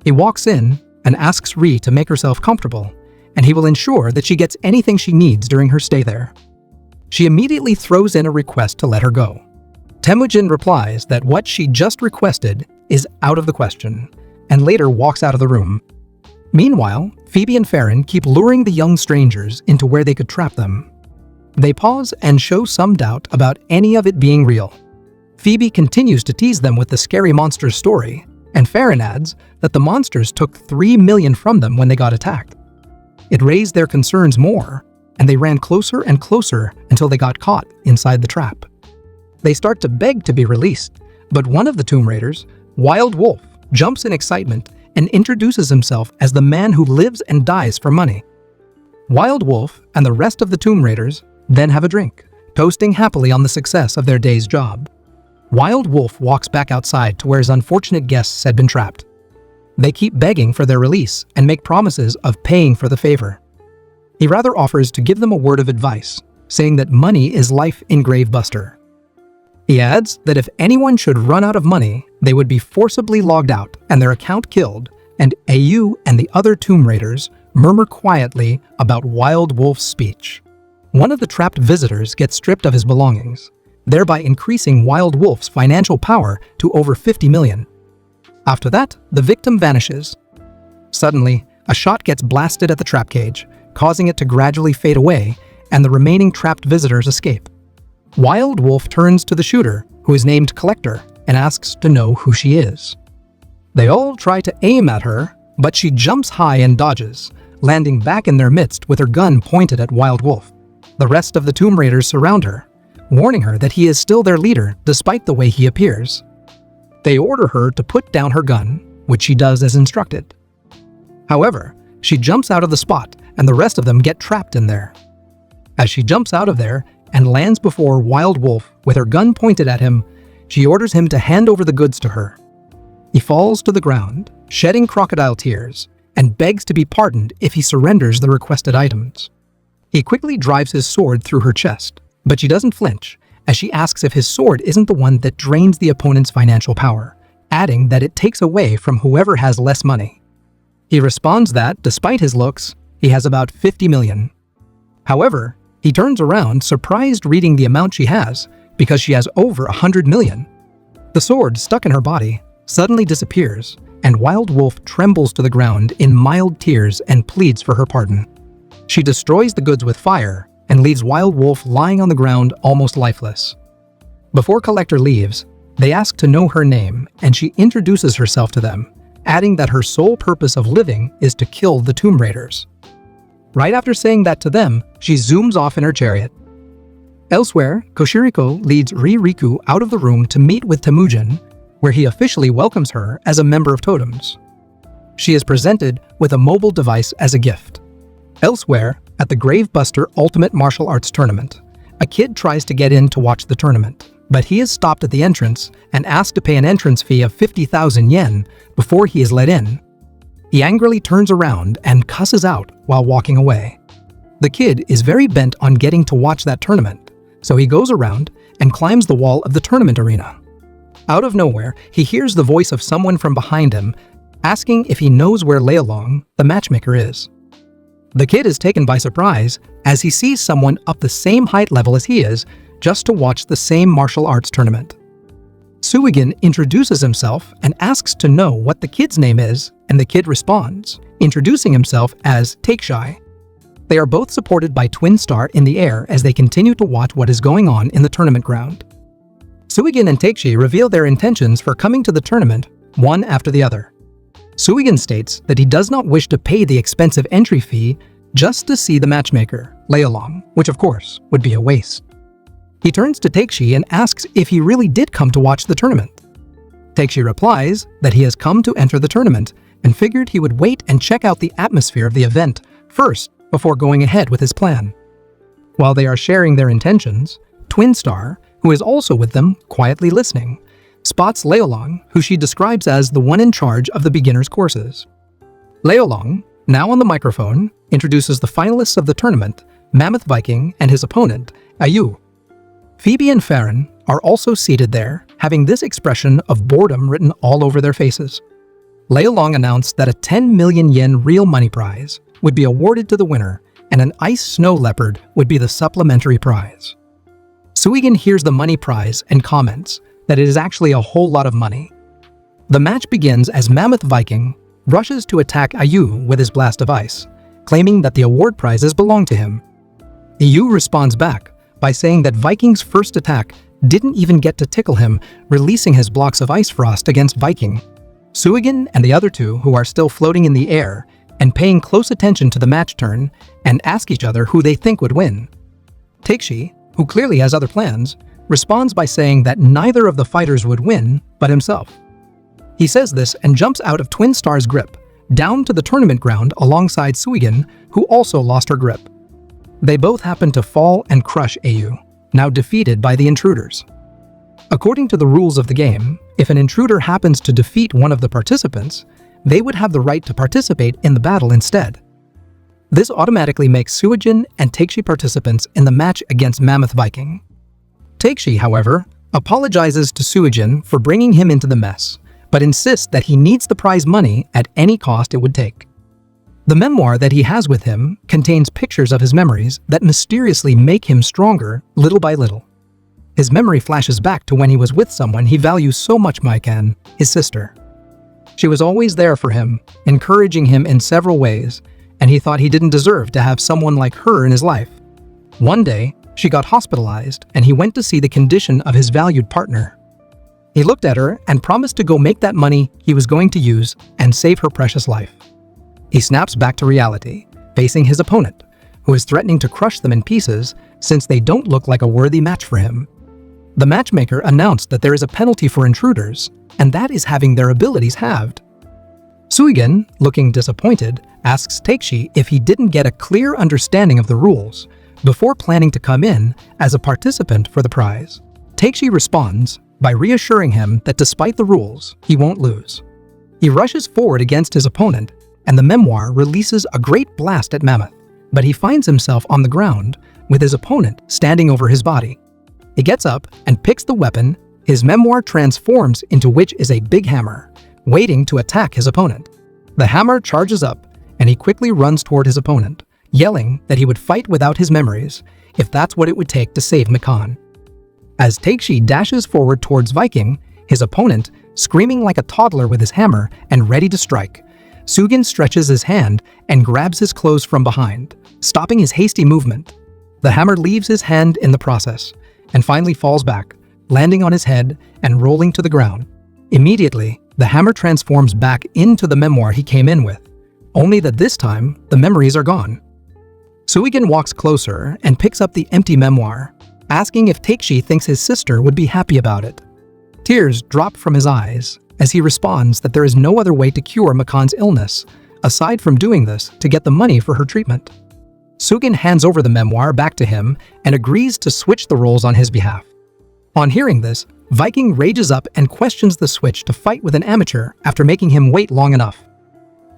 He walks in and asks Rei to make herself comfortable, and he will ensure that she gets anything she needs during her stay there. She immediately throws in a request to let her go. Temujin replies that what she just requested is out of the question, and later walks out of the room. Meanwhile, Phoebe and Farron keep luring the young strangers into where they could trap them. They pause and show some doubt about any of it being real. Phoebe continues to tease them with the scary monsters story, and Farron adds that the monsters took 3 million from them when they got attacked. It raised their concerns more, and they ran closer and closer until they got caught inside the trap. They start to beg to be released, but one of the Tomb Raiders, Wild Wolf, jumps in excitement and introduces himself as the man who lives and dies for money. Wild Wolf and the rest of the Tomb Raiders then have a drink, toasting happily on the success of their day's job. Wild Wolf walks back outside to where his unfortunate guests had been trapped. They keep begging for their release and make promises of paying for the favor. He rather offers to give them a word of advice, saying that money is life in Gravebuster. He adds that if anyone should run out of money, they would be forcibly logged out and their account killed, and Ayu and the other Tomb Raiders murmur quietly about Wild Wolf's speech. One of the trapped visitors gets stripped of his belongings, thereby increasing Wild Wolf's financial power to over 50 million. After that, the victim vanishes. Suddenly, a shot gets blasted at the trap cage, causing it to gradually fade away, and the remaining trapped visitors escape. Wild Wolf turns to the shooter, who is named Collector, and asks to know who she is. They all try to aim at her, but she jumps high and dodges, landing back in their midst with her gun pointed at Wild Wolf. The rest of the Tomb Raiders surround her, warning her that he is still their leader despite the way he appears. They order her to put down her gun, which she does as instructed. However, she jumps out of the spot and the rest of them get trapped in there. As she jumps out of there and lands before Wild Wolf with her gun pointed at him, she orders him to hand over the goods to her. He falls to the ground, shedding crocodile tears, and begs to be pardoned if he surrenders the requested items. He quickly drives his sword through her chest, but she doesn't flinch, as she asks if his sword isn't the one that drains the opponent's financial power, adding that it takes away from whoever has less money. He responds that, despite his looks, he has about 50 million. However, he turns around surprised reading the amount she has, because she has over 100 million. The sword stuck in her body suddenly disappears, and Wild Wolf trembles to the ground in mild tears and pleads for her pardon. She destroys the goods with fire and leaves Wild Wolf lying on the ground almost lifeless. Before Collector leaves, they ask to know her name, and she introduces herself to them, adding that her sole purpose of living is to kill the Tomb Raiders. Right after saying that to them, she zooms off in her chariot. Elsewhere, Koshiriko leads Rei Riku out of the room to meet with Temujin, where he officially welcomes her as a member of Totems. She is presented with a mobile device as a gift. Elsewhere, at the Gravebuster Ultimate Martial Arts Tournament, a kid tries to get in to watch the tournament, but he is stopped at the entrance and asked to pay an entrance fee of 50,000 yen before he is let in. He angrily turns around and cusses out while walking away. The kid is very bent on getting to watch that tournament, so he goes around and climbs the wall of the tournament arena. Out of nowhere, he hears the voice of someone from behind him, asking if he knows where Leolong, the matchmaker, is. The kid is taken by surprise as he sees someone up the same height level as he is, just to watch the same martial arts tournament. Suigin introduces himself and asks to know what the kid's name is, and the kid responds, introducing himself as Takeshai. They are both supported by Twin Star in the air as they continue to watch what is going on in the tournament ground. Suigin and Takeshai reveal their intentions for coming to the tournament, one after the other. Suigin states that he does not wish to pay the expensive entry fee just to see the matchmaker, Leolong, which of course would be a waste. He turns to Takeshai and asks if he really did come to watch the tournament. Takeshai replies that he has come to enter the tournament and figured he would wait and check out the atmosphere of the event first before going ahead with his plan. While they are sharing their intentions, Twin Star, who is also with them, quietly listening, spots Leolong, who she describes as the one in charge of the beginner's courses. Leolong, now on the microphone, introduces the finalists of the tournament, Mammoth Viking and his opponent, Ayu. Phoebe and Farron are also seated there, having this expression of boredom written all over their faces. Leolong announced that a 10 million yen real money prize would be awarded to the winner, and an ice snow leopard would be the supplementary prize. Suigin hears the money prize and comments that it is actually a whole lot of money. The match begins as Mammoth Viking rushes to attack Ayu with his blast of ice, claiming that the award prizes belong to him. Ayu responds back by saying that Viking's first attack didn't even get to tickle him, releasing his blocks of ice frost against Viking. Suigin and the other two, who are still floating in the air and paying close attention to the match turn, and ask each other who they think would win. Takeshai, who clearly has other plans, responds by saying that neither of the fighters would win but himself. He says this and jumps out of Twin Star's grip, down to the tournament ground alongside Suigin, who also lost her grip. They both happen to fall and crush Au, now defeated by the intruders. According to the rules of the game, if an intruder happens to defeat one of the participants, they would have the right to participate in the battle instead. This automatically makes Suigin and Takeshi participants in the match against Mammoth Viking. Takeshi, however, apologizes to Suigin for bringing him into the mess, but insists that he needs the prize money at any cost it would take. The memoir that he has with him contains pictures of his memories that mysteriously make him stronger little by little. His memory flashes back to when he was with someone he values so much, Maiken, his sister. She was always there for him, encouraging him in several ways, and he thought he didn't deserve to have someone like her in his life. One day, she got hospitalized and he went to see the condition of his valued partner. He looked at her and promised to go make that money he was going to use and save her precious life. He snaps back to reality, facing his opponent, who is threatening to crush them in pieces since they don't look like a worthy match for him. The matchmaker announced that there is a penalty for intruders, and that is having their abilities halved. Suigin, looking disappointed, asks Takeshi if he didn't get a clear understanding of the rules before planning to come in as a participant for the prize. Takeshi responds by reassuring him that despite the rules, he won't lose. He rushes forward against his opponent, and the memoir releases a great blast at Mammoth, but he finds himself on the ground with his opponent standing over his body. He gets up and picks the weapon his memoir transforms into, which is a big hammer, waiting to attack his opponent. The hammer charges up, and he quickly runs toward his opponent, yelling that he would fight without his memories if that's what it would take to save Maiken. As Takeshi dashes forward towards Viking, his opponent, screaming like a toddler with his hammer and ready to strike, Suigin stretches his hand and grabs his clothes from behind, stopping his hasty movement. The hammer leaves his hand in the process, and finally falls back, landing on his head and rolling to the ground. Immediately, the hammer transforms back into the memoir he came in with, only that this time, the memories are gone. Suigin walks closer and picks up the empty memoir, asking if Takeshi thinks his sister would be happy about it. Tears drop from his eyes as he responds that there is no other way to cure Maiken's illness, aside from doing this to get the money for her treatment. Suigin hands over the memoir back to him and agrees to switch the roles on his behalf. On hearing this, Viking rages up and questions the switch to fight with an amateur after making him wait long enough.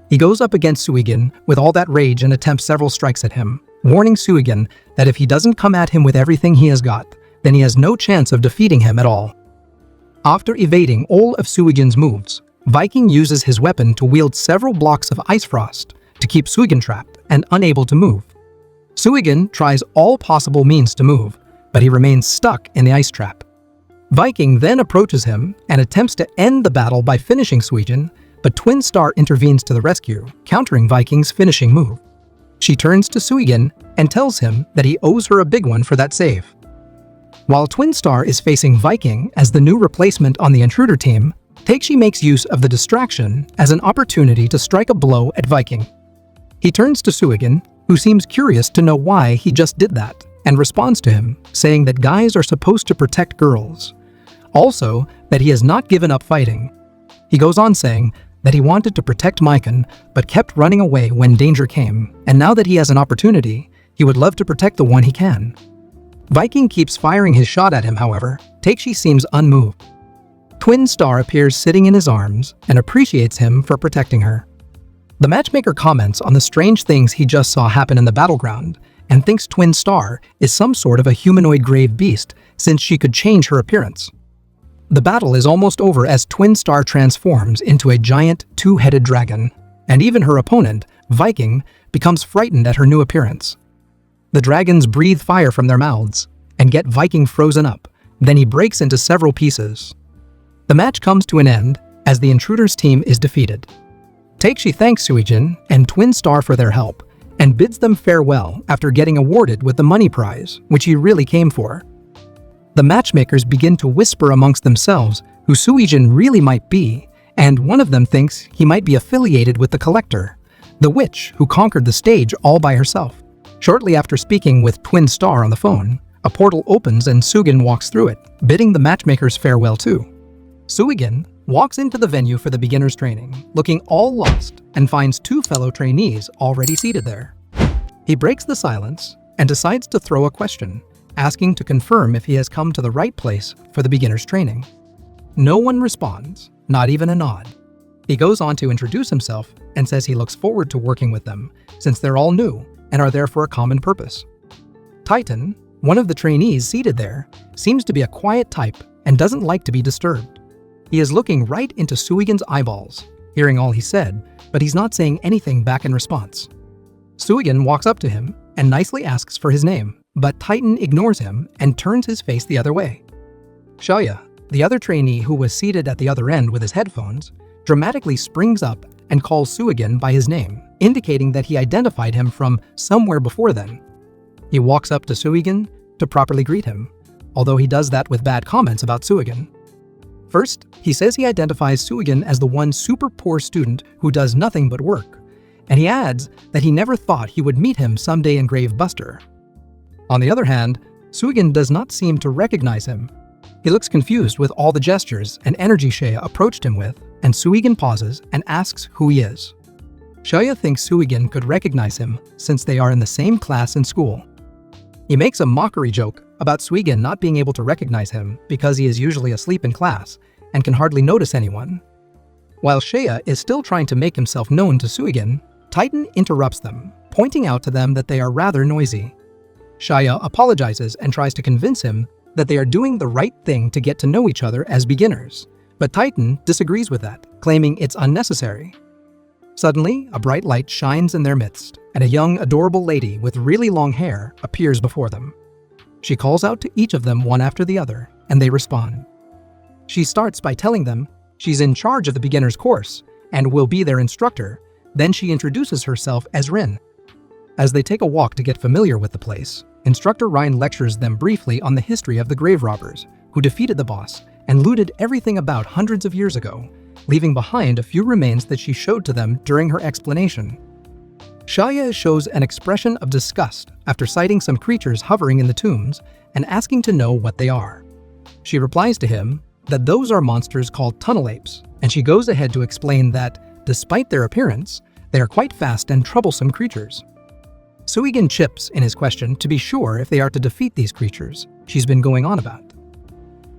He goes up against Suigin with all that rage and attempts several strikes at him, warning Suigin that if he doesn't come at him with everything he has got, then he has no chance of defeating him at all. After evading all of Suigin's moves, Viking uses his weapon to wield several blocks of ice frost to keep Suigin trapped and unable to move. Suigin tries all possible means to move, but he remains stuck in the ice trap. Viking then approaches him and attempts to end the battle by finishing Suigin, but Twin Star intervenes to the rescue, countering Viking's finishing move. She turns to Suigin and tells him that he owes her a big one for that save. While Twin Star is facing Viking as the new replacement on the intruder team, Takeshi makes use of the distraction as an opportunity to strike a blow at Viking. He turns to Suigin, who seems curious to know why he just did that, and responds to him, saying that guys are supposed to protect girls. Also, that he has not given up fighting. He goes on saying that he wanted to protect Maiken, but kept running away when danger came, and now that he has an opportunity, he would love to protect the one he can. Viking keeps firing his shot at him, however. Takeshi seems unmoved. Twin Star appears sitting in his arms and appreciates him for protecting her. The matchmaker comments on the strange things he just saw happen in the battleground and thinks Twin Star is some sort of a humanoid grave beast since she could change her appearance. The battle is almost over as Twin Star transforms into a giant two-headed dragon, and even her opponent, Viking, becomes frightened at her new appearance. The dragons breathe fire from their mouths and get Viking frozen up, then he breaks into several pieces. The match comes to an end as the intruders team is defeated. Takeshi thanks Suigin and Twin Star for their help and bids them farewell after getting awarded with the money prize, which he really came for. The matchmakers begin to whisper amongst themselves who Suigin really might be, and one of them thinks he might be affiliated with the Collector, the witch who conquered the stage all by herself. Shortly after speaking with Twin Star on the phone, a portal opens and Suigin walks through it, bidding the matchmakers farewell too. Suigin, walks into the venue for the beginner's training, looking all lost, and finds two fellow trainees already seated there. He breaks the silence and decides to throw a question, asking to confirm if he has come to the right place for the beginner's training. No one responds, not even a nod. He goes on to introduce himself and says he looks forward to working with them, since they're all new and are there for a common purpose. Titan, one of the trainees seated there, seems to be a quiet type and doesn't like to be disturbed. He is looking right into Suigin's eyeballs, hearing all he said, but he's not saying anything back in response. Suigin walks up to him and nicely asks for his name, but Titan ignores him and turns his face the other way. Shaya, the other trainee who was seated at the other end with his headphones, dramatically springs up and calls Suigin by his name, indicating that he identified him from somewhere before then. He walks up to Suigin to properly greet him, although he does that with bad comments about Suigin. First, he says he identifies Suigin as the one super poor student who does nothing but work, and he adds that he never thought he would meet him someday in Grave Buster. On the other hand, Suigin does not seem to recognize him. He looks confused with all the gestures and energy Shaya approached him with, and Suigin pauses and asks who he is. Shaya thinks Suigin could recognize him since they are in the same class in school. He makes a mockery joke about Suigin not being able to recognize him because he is usually asleep in class and can hardly notice anyone. While Shaya is still trying to make himself known to Suigin, Titan interrupts them, pointing out to them that they are rather noisy. Shaya apologizes and tries to convince him that they are doing the right thing to get to know each other as beginners, but Titan disagrees with that, claiming it's unnecessary. Suddenly, a bright light shines in their midst, and a young, adorable lady with really long hair appears before them. She calls out to each of them one after the other, and they respond. She starts by telling them she's in charge of the beginner's course and will be their instructor. Then she introduces herself as Rin. As they take a walk to get familiar with the place, Instructor Ryan lectures them briefly on the history of the grave robbers who defeated the boss and looted everything about hundreds of years ago, leaving behind a few remains that she showed to them during her explanation. Shaya shows an expression of disgust after sighting some creatures hovering in the tombs and asking to know what they are. She replies to him that those are monsters called tunnel apes, and she goes ahead to explain that, despite their appearance, they are quite fast and troublesome creatures. Suigin chips in his question to be sure if they are to defeat these creatures she's been going on about.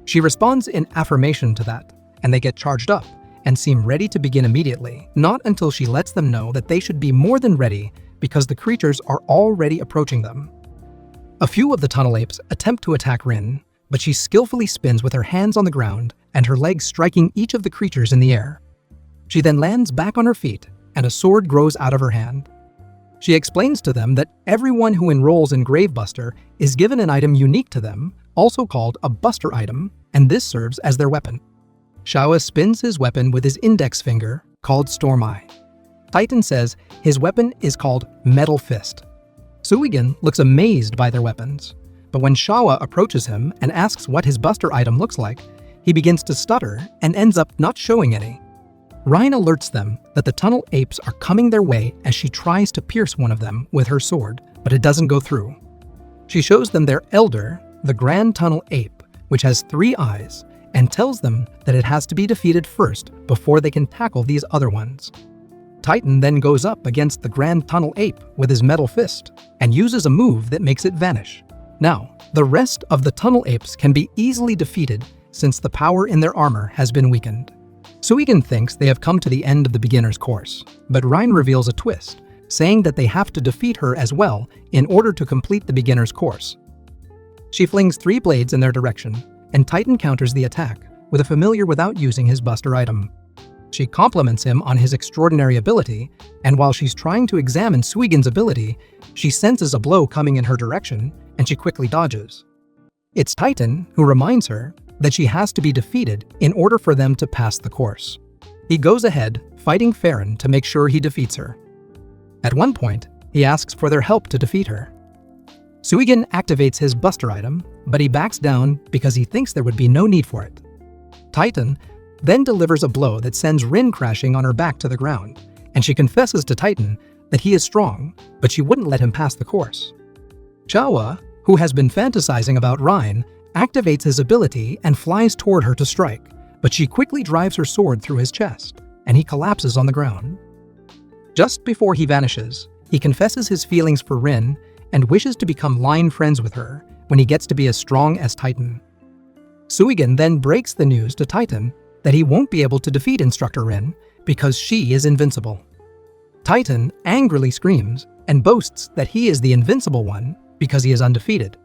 She responds in affirmation to that, and they get charged up and seem ready to begin immediately, not until she lets them know that they should be more than ready because the creatures are already approaching them. A few of the tunnel apes attempt to attack Rin, but she skillfully spins with her hands on the ground and her legs striking each of the creatures in the air. She then lands back on her feet, and a sword grows out of her hand. She explains to them that everyone who enrolls in Gravebuster is given an item unique to them, also called a Buster item, and this serves as their weapon. Shao spins his weapon with his index finger, called Storm Eye. Titan says his weapon is called Metal Fist. Suigin looks amazed by their weapons, but when Shawa approaches him and asks what his Buster item looks like, he begins to stutter and ends up not showing any. Ryan alerts them that the tunnel apes are coming their way as she tries to pierce one of them with her sword, but it doesn't go through. She shows them their elder, the Grand Tunnel Ape, which has 3 eyes, and tells them that it has to be defeated first before they can tackle these other ones. Titan then goes up against the Grand Tunnel Ape with his metal fist and uses a move that makes it vanish. Now, the rest of the tunnel apes can be easily defeated since the power in their armor has been weakened. Suigin thinks they have come to the end of the beginner's course, but Ryan reveals a twist, saying that they have to defeat her as well in order to complete the beginner's course. She flings 3 blades in their direction, and Titan counters the attack with a familiar without using his Buster item. She compliments him on his extraordinary ability, and while she's trying to examine Suigin's ability, she senses a blow coming in her direction, and she quickly dodges. It's Titan who reminds her that she has to be defeated in order for them to pass the course. He goes ahead, fighting Farron to make sure he defeats her. At one point, he asks for their help to defeat her. Suigin activates his Buster item, but he backs down because he thinks there would be no need for it. Titan then delivers a blow that sends Rin crashing on her back to the ground, and she confesses to Titan that he is strong, but she wouldn't let him pass the course. Chawa, who has been fantasizing about Ryan, activates his ability and flies toward her to strike, but she quickly drives her sword through his chest, and he collapses on the ground. Just before he vanishes, he confesses his feelings for Rin and wishes to become line friends with her when he gets to be as strong as Titan. Suigin then breaks the news to Titan that he won't be able to defeat Instructor Rin because she is invincible. Titan angrily screams and boasts that he is the invincible one because he is undefeated.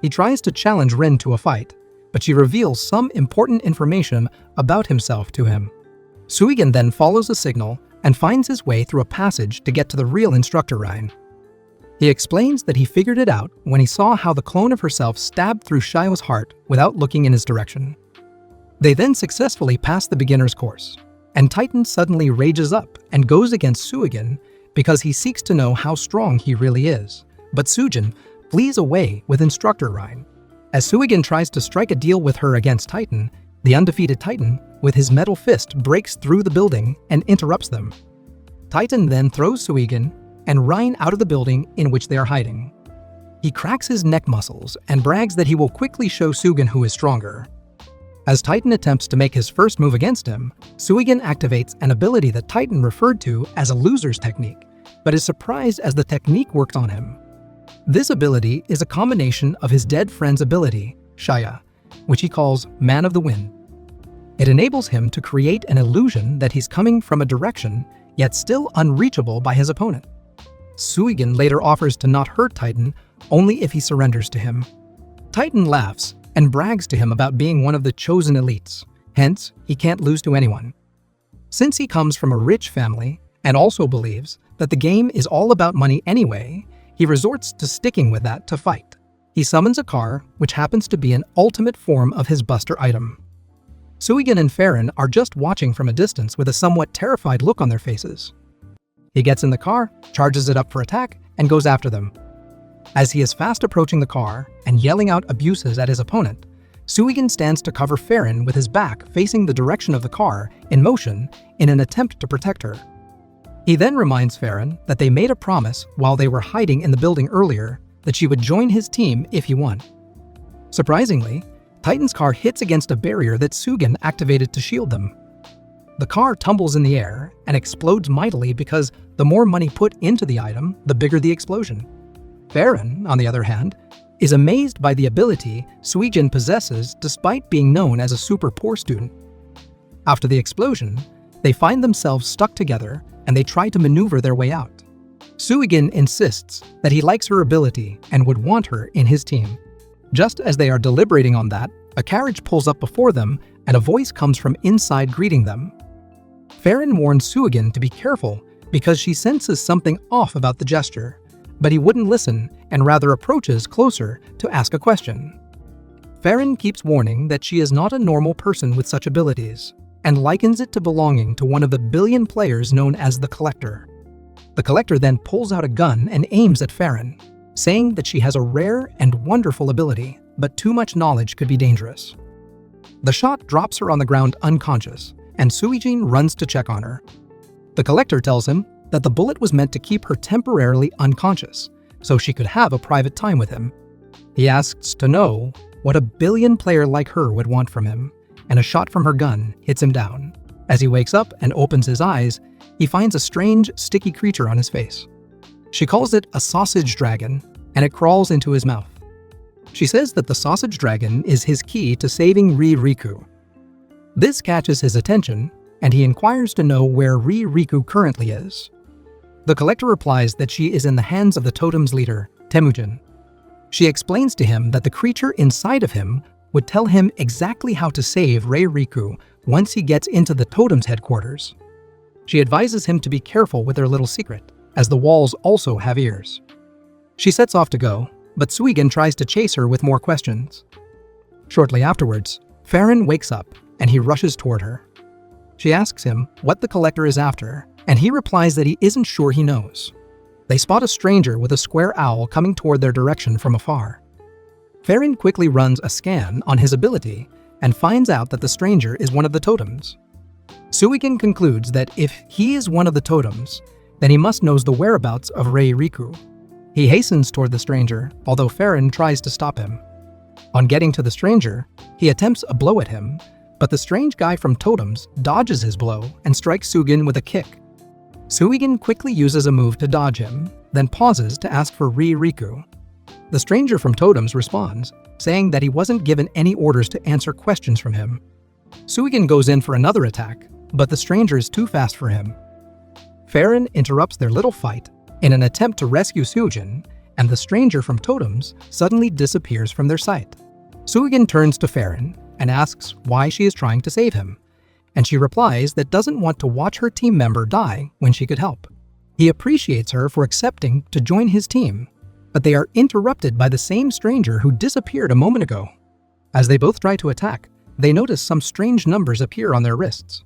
He tries to challenge Rin to a fight, but she reveals some important information about himself to him. Suigin then follows a signal and finds his way through a passage to get to the real Instructor Rin. He explains that he figured it out when he saw how the clone of herself stabbed through Shio's heart without looking in his direction. They then successfully pass the beginner's course, and Titan suddenly rages up and goes against Suigin because he seeks to know how strong he really is. But Suigin flees away with Instructor Rin. As Suigin tries to strike a deal with her against Titan, the undefeated Titan, with his metal fist, breaks through the building and interrupts them. Titan then throws Suigin and Rin out of the building in which they are hiding. He cracks his neck muscles and brags that he will quickly show Suigin who is stronger. As Titan attempts to make his first move against him, Suigin activates an ability that Titan referred to as a loser's technique, but is surprised as the technique worked on him. This ability is a combination of his dead friend's ability, Shia, which he calls Man of the Wind. It enables him to create an illusion that he's coming from a direction, yet still unreachable by his opponent. Suigin later offers to not hurt Titan only if he surrenders to him. Titan laughs and brags to him about being one of the chosen elites, hence he can't lose to anyone. Since he comes from a rich family and also believes that the game is all about money anyway, he resorts to sticking with that to fight. He summons a car, which happens to be an ultimate form of his buster item. Suigin and Farron are just watching from a distance with a somewhat terrified look on their faces. He gets in the car, charges it up for attack, and goes after them. As he is fast approaching the car and yelling out abuses at his opponent, Suigin stands to cover Farron with his back facing the direction of the car in motion in an attempt to protect her. He then reminds Farron that they made a promise while they were hiding in the building earlier that she would join his team if he won. Surprisingly, Titan's car hits against a barrier that Suigin activated to shield them. The car tumbles in the air and explodes mightily because the more money put into the item, the bigger the explosion. Farron, on the other hand, is amazed by the ability Suigin possesses despite being known as a super poor student. After the explosion, they find themselves stuck together and they try to maneuver their way out. Suigin insists that he likes her ability and would want her in his team. Just as they are deliberating on that, a carriage pulls up before them and a voice comes from inside greeting them. Farron warns Suigin to be careful because she senses something off about the gesture, but he wouldn't listen and rather approaches closer to ask a question. Farron keeps warning that she is not a normal person with such abilities and likens it to belonging to one of the billion players known as the Collector. The Collector then pulls out a gun and aims at Farron, saying that she has a rare and wonderful ability, but too much knowledge could be dangerous. The shot drops her on the ground unconscious, and Suigin runs to check on her. The Collector tells him that the bullet was meant to keep her temporarily unconscious, so she could have a private time with him. He asks to know what a billion player like her would want from him, and a shot from her gun hits him down. As he wakes up and opens his eyes, he finds a strange, sticky creature on his face. She calls it a sausage dragon, and it crawls into his mouth. She says that the sausage dragon is his key to saving Rei Riku. This catches his attention, and he inquires to know where Rei Riku currently is. The Collector replies that she is in the hands of the totem's leader, Temujin. She explains to him that the creature inside of him would tell him exactly how to save Rei Riku once he gets into the totem's headquarters. She advises him to be careful with their little secret, as the walls also have ears. She sets off to go, but Suigin tries to chase her with more questions. Shortly afterwards, Farron wakes up and he rushes toward her. She asks him what the Collector is after, and he replies that he isn't sure he knows. They spot a stranger with a square owl coming toward their direction from afar. Farron quickly runs a scan on his ability and finds out that the stranger is one of the totems. Suigin concludes that if he is one of the totems, then he must know the whereabouts of Rei Riku. He hastens toward the stranger, although Farron tries to stop him. On getting to the stranger, he attempts a blow at him, but the strange guy from Totems dodges his blow and strikes Suigin with a kick. Suigin quickly uses a move to dodge him, then pauses to ask for Rei Riku. The stranger from Totems responds, saying that he wasn't given any orders to answer questions from him. Suigin goes in for another attack, but the stranger is too fast for him. Farron interrupts their little fight in an attempt to rescue Suigin, and the stranger from Totems suddenly disappears from their sight. Suigin turns to Farron and asks why she is trying to save him, and she replies that doesn't want to watch her team member die when she could help. He appreciates her for accepting to join his team, but they are interrupted by the same stranger who disappeared a moment ago. As they both try to attack, they notice some strange numbers appear on their wrists.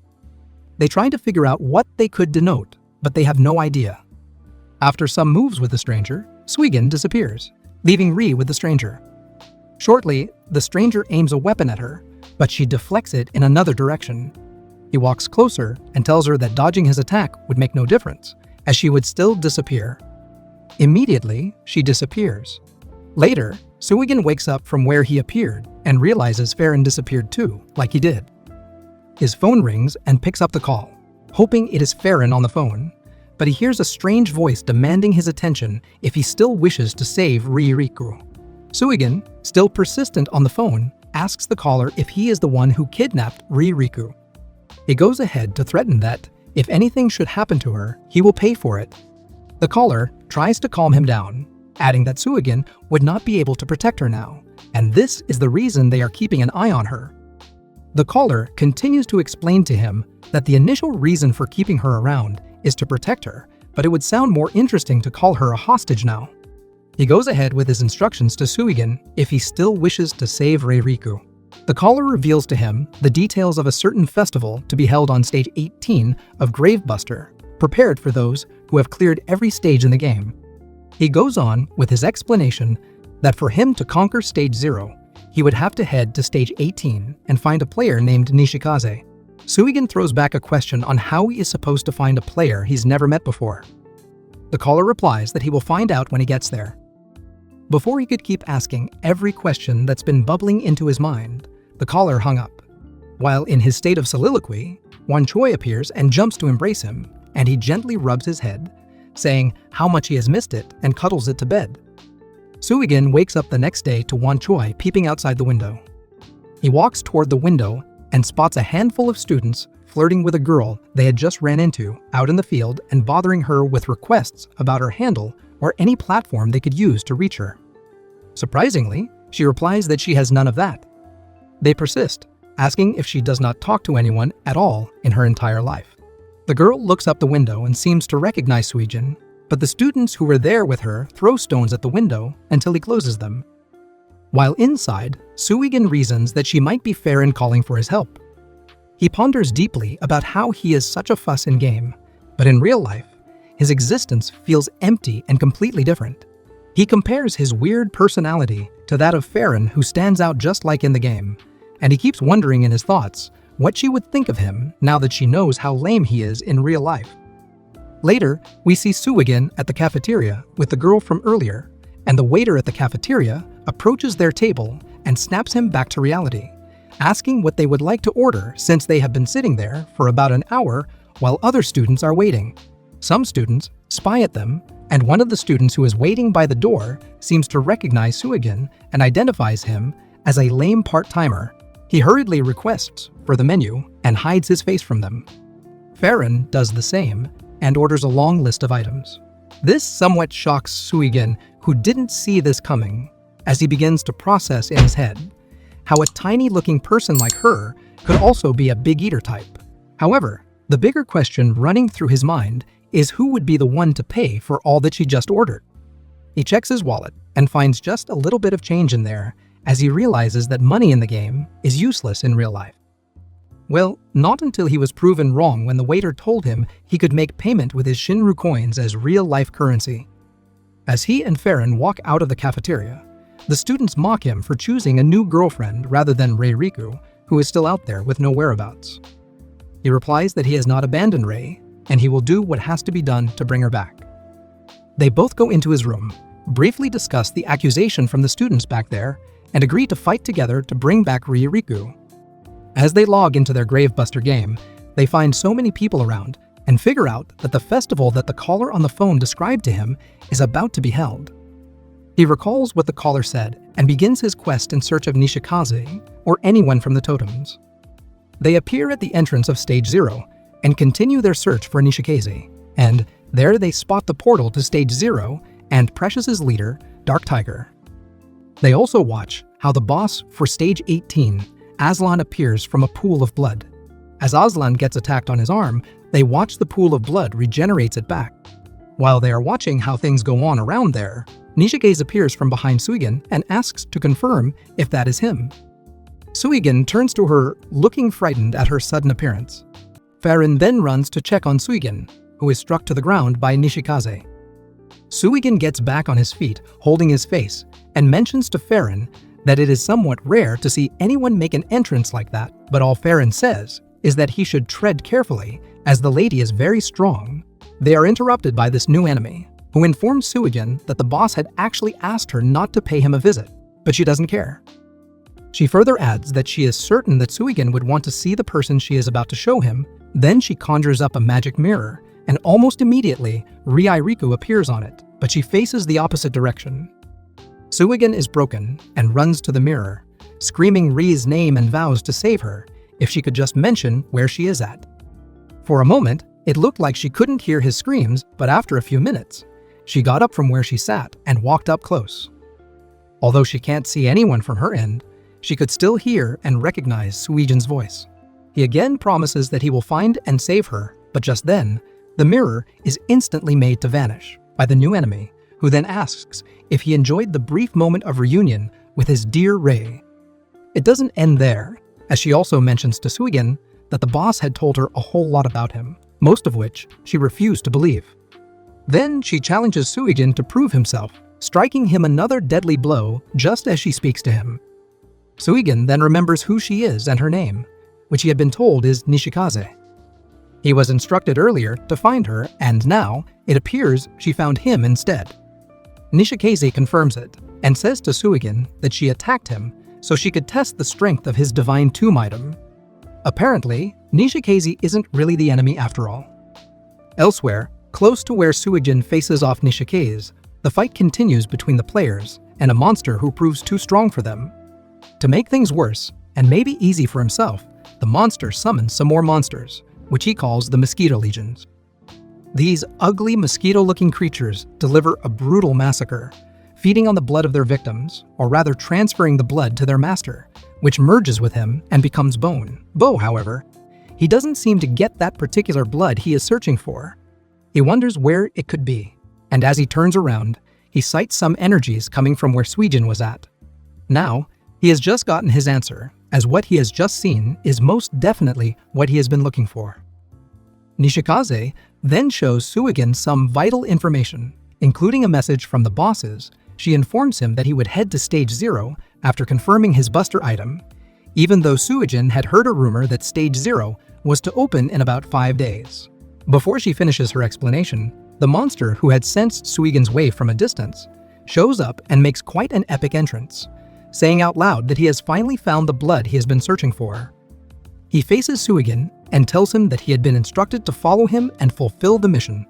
They try to figure out what they could denote, but they have no idea. After some moves with the stranger, Suigin disappears, leaving Rei with the stranger. Shortly, the stranger aims a weapon at her, but she deflects it in another direction. He walks closer and tells her that dodging his attack would make no difference, as she would still disappear. Immediately, she disappears. Later, Suigin wakes up from where he appeared and realizes Farron disappeared too, like he did. His phone rings and picks up the call, hoping it is Farron on the phone, but he hears a strange voice demanding his attention if he still wishes to save Rei Riku. Suigin, still persistent on the phone, asks the caller if he is the one who kidnapped Rei Riku. He goes ahead to threaten that, if anything should happen to her, he will pay for it. The caller tries to calm him down, adding that Suigin would not be able to protect her now, and this is the reason they are keeping an eye on her. The caller continues to explain to him that the initial reason for keeping her around is to protect her, but it would sound more interesting to call her a hostage now. He goes ahead with his instructions to Suigin if he still wishes to save Rei Riku. The caller reveals to him the details of a certain festival to be held on stage 18 of Gravebuster, prepared for those who have cleared every stage in the game. He goes on with his explanation that for him to conquer stage 0, he would have to head to stage 18 and find a player named Nishikaze. Suigin throws back a question on how he is supposed to find a player he's never met before. The caller replies that he will find out when he gets there. Before he could keep asking every question that's been bubbling into his mind, the caller hung up. While in his state of soliloquy, Wan Choi appears and jumps to embrace him, and he gently rubs his head, saying how much he has missed it and cuddles it to bed. Suigin wakes up the next day to Wan Choi peeping outside the window. He walks toward the window and spots a handful of students flirting with a girl they had just ran into out in the field and bothering her with requests about her handle or any platform they could use to reach her. Surprisingly, she replies that she has none of that. They persist, asking if she does not talk to anyone at all in her entire life. The girl looks up the window and seems to recognize Suigin, but the students who were there with her throw stones at the window until he closes them. While inside, Suigin reasons that she might be Farron calling for his help. He ponders deeply about how he is such a fuss in game, but in real life, his existence feels empty and completely different. He compares his weird personality to that of Farron, who stands out just like in the game, and he keeps wondering in his thoughts what she would think of him now that she knows how lame he is in real life. Later, we see Suigin at the cafeteria with the girl from earlier, and the waiter at the cafeteria approaches their table and snaps him back to reality, asking what they would like to order since they have been sitting there for about an hour while other students are waiting. Some students spy at them, and one of the students who is waiting by the door seems to recognize Suigin and identifies him as a lame part-timer. He hurriedly requests for the menu and hides his face from them. Farron does the same and orders a long list of items. This somewhat shocks Suigin, who didn't see this coming, as he begins to process in his head how a tiny-looking person like her could also be a big eater type. However, the bigger question running through his mind is who would be the one to pay for all that she just ordered. He checks his wallet and finds just a little bit of change in there as he realizes that money in the game is useless in real life. Well, not until he was proven wrong when the waiter told him he could make payment with his Shinryou coins as real-life currency. As he and Farron walk out of the cafeteria, the students mock him for choosing a new girlfriend rather than Rei Riku, who is still out there with no whereabouts. He replies that he has not abandoned Rei, and he will do what has to be done to bring her back. They both go into his room, briefly discuss the accusation from the students back there, and agree to fight together to bring back Rei Riku. As they log into their Gravebuster game, they find so many people around and figure out that the festival that the caller on the phone described to him is about to be held. He recalls what the caller said and begins his quest in search of Nishikaze or anyone from the totems. They appear at the entrance of Stage 0 and continue their search for Nishikaze, and there they spot the portal to Stage 0 and Precious's leader, Dark Tiger. They also watch how the boss for Stage 18, Aslan, appears from a pool of blood. As Aslan gets attacked on his arm, they watch the pool of blood regenerates it back. While they are watching how things go on around there, Nishikaze appears from behind Suigin and asks to confirm if that is him. Suigin turns to her, looking frightened at her sudden appearance. Farron then runs to check on Suigin, who is struck to the ground by Nishikaze. Suigin gets back on his feet, holding his face, and mentions to Farron that it is somewhat rare to see anyone make an entrance like that, but all Farron says is that he should tread carefully, as the lady is very strong. They are interrupted by this new enemy, who informs Suigin that the boss had actually asked her not to pay him a visit, but she doesn't care. She further adds that she is certain that Suigin would want to see the person she is about to show him. Then she conjures up a magic mirror, and almost immediately, Rei Riku appears on it, but she faces the opposite direction. Suigin is broken and runs to the mirror, screaming Rei's name and vows to save her if she could just mention where she is at. For a moment, it looked like she couldn't hear his screams, but after a few minutes, she got up from where she sat and walked up close. Although she can't see anyone from her end, she could still hear and recognize Suigin's voice. He again promises that he will find and save her, but just then, the mirror is instantly made to vanish by the new enemy, who then asks if he enjoyed the brief moment of reunion with his dear Rei. It doesn't end there, as she also mentions to Suigin that the boss had told her a whole lot about him, most of which she refused to believe. Then she challenges Suigin to prove himself, striking him another deadly blow just as she speaks to him. Suigin then remembers who she is and her name, which he had been told is Nishikaze. He was instructed earlier to find her, and now it appears she found him instead. Nishikaze confirms it and says to Suigin that she attacked him so she could test the strength of his divine tomb item. Apparently, Nishikaze isn't really the enemy after all. Elsewhere, close to where Suigin faces off Nishikaze, the fight continues between the players and a monster who proves too strong for them. To make things worse, and maybe easy for himself, the monster summons some more monsters, which he calls the Mosquito Legions. These ugly mosquito-looking creatures deliver a brutal massacre, feeding on the blood of their victims, or rather transferring the blood to their master, which merges with him and becomes bone. Bo, however, he doesn't seem to get that particular blood he is searching for. He wonders where it could be, and as he turns around, he sights some energies coming from where Suigin was at. Now, he has just gotten his answer, as what he has just seen is most definitely what he has been looking for. Nishikaze then shows Suigin some vital information, including a message from the bosses. She informs him that he would head to Stage 0 after confirming his buster item, even though Suigin had heard a rumor that Stage 0 was to open in about 5 days. Before she finishes her explanation, the monster who had sensed Suigin's wave from a distance shows up and makes quite an epic entrance, saying out loud that he has finally found the blood he has been searching for. He faces Suigin and tells him that he had been instructed to follow him and fulfill the mission.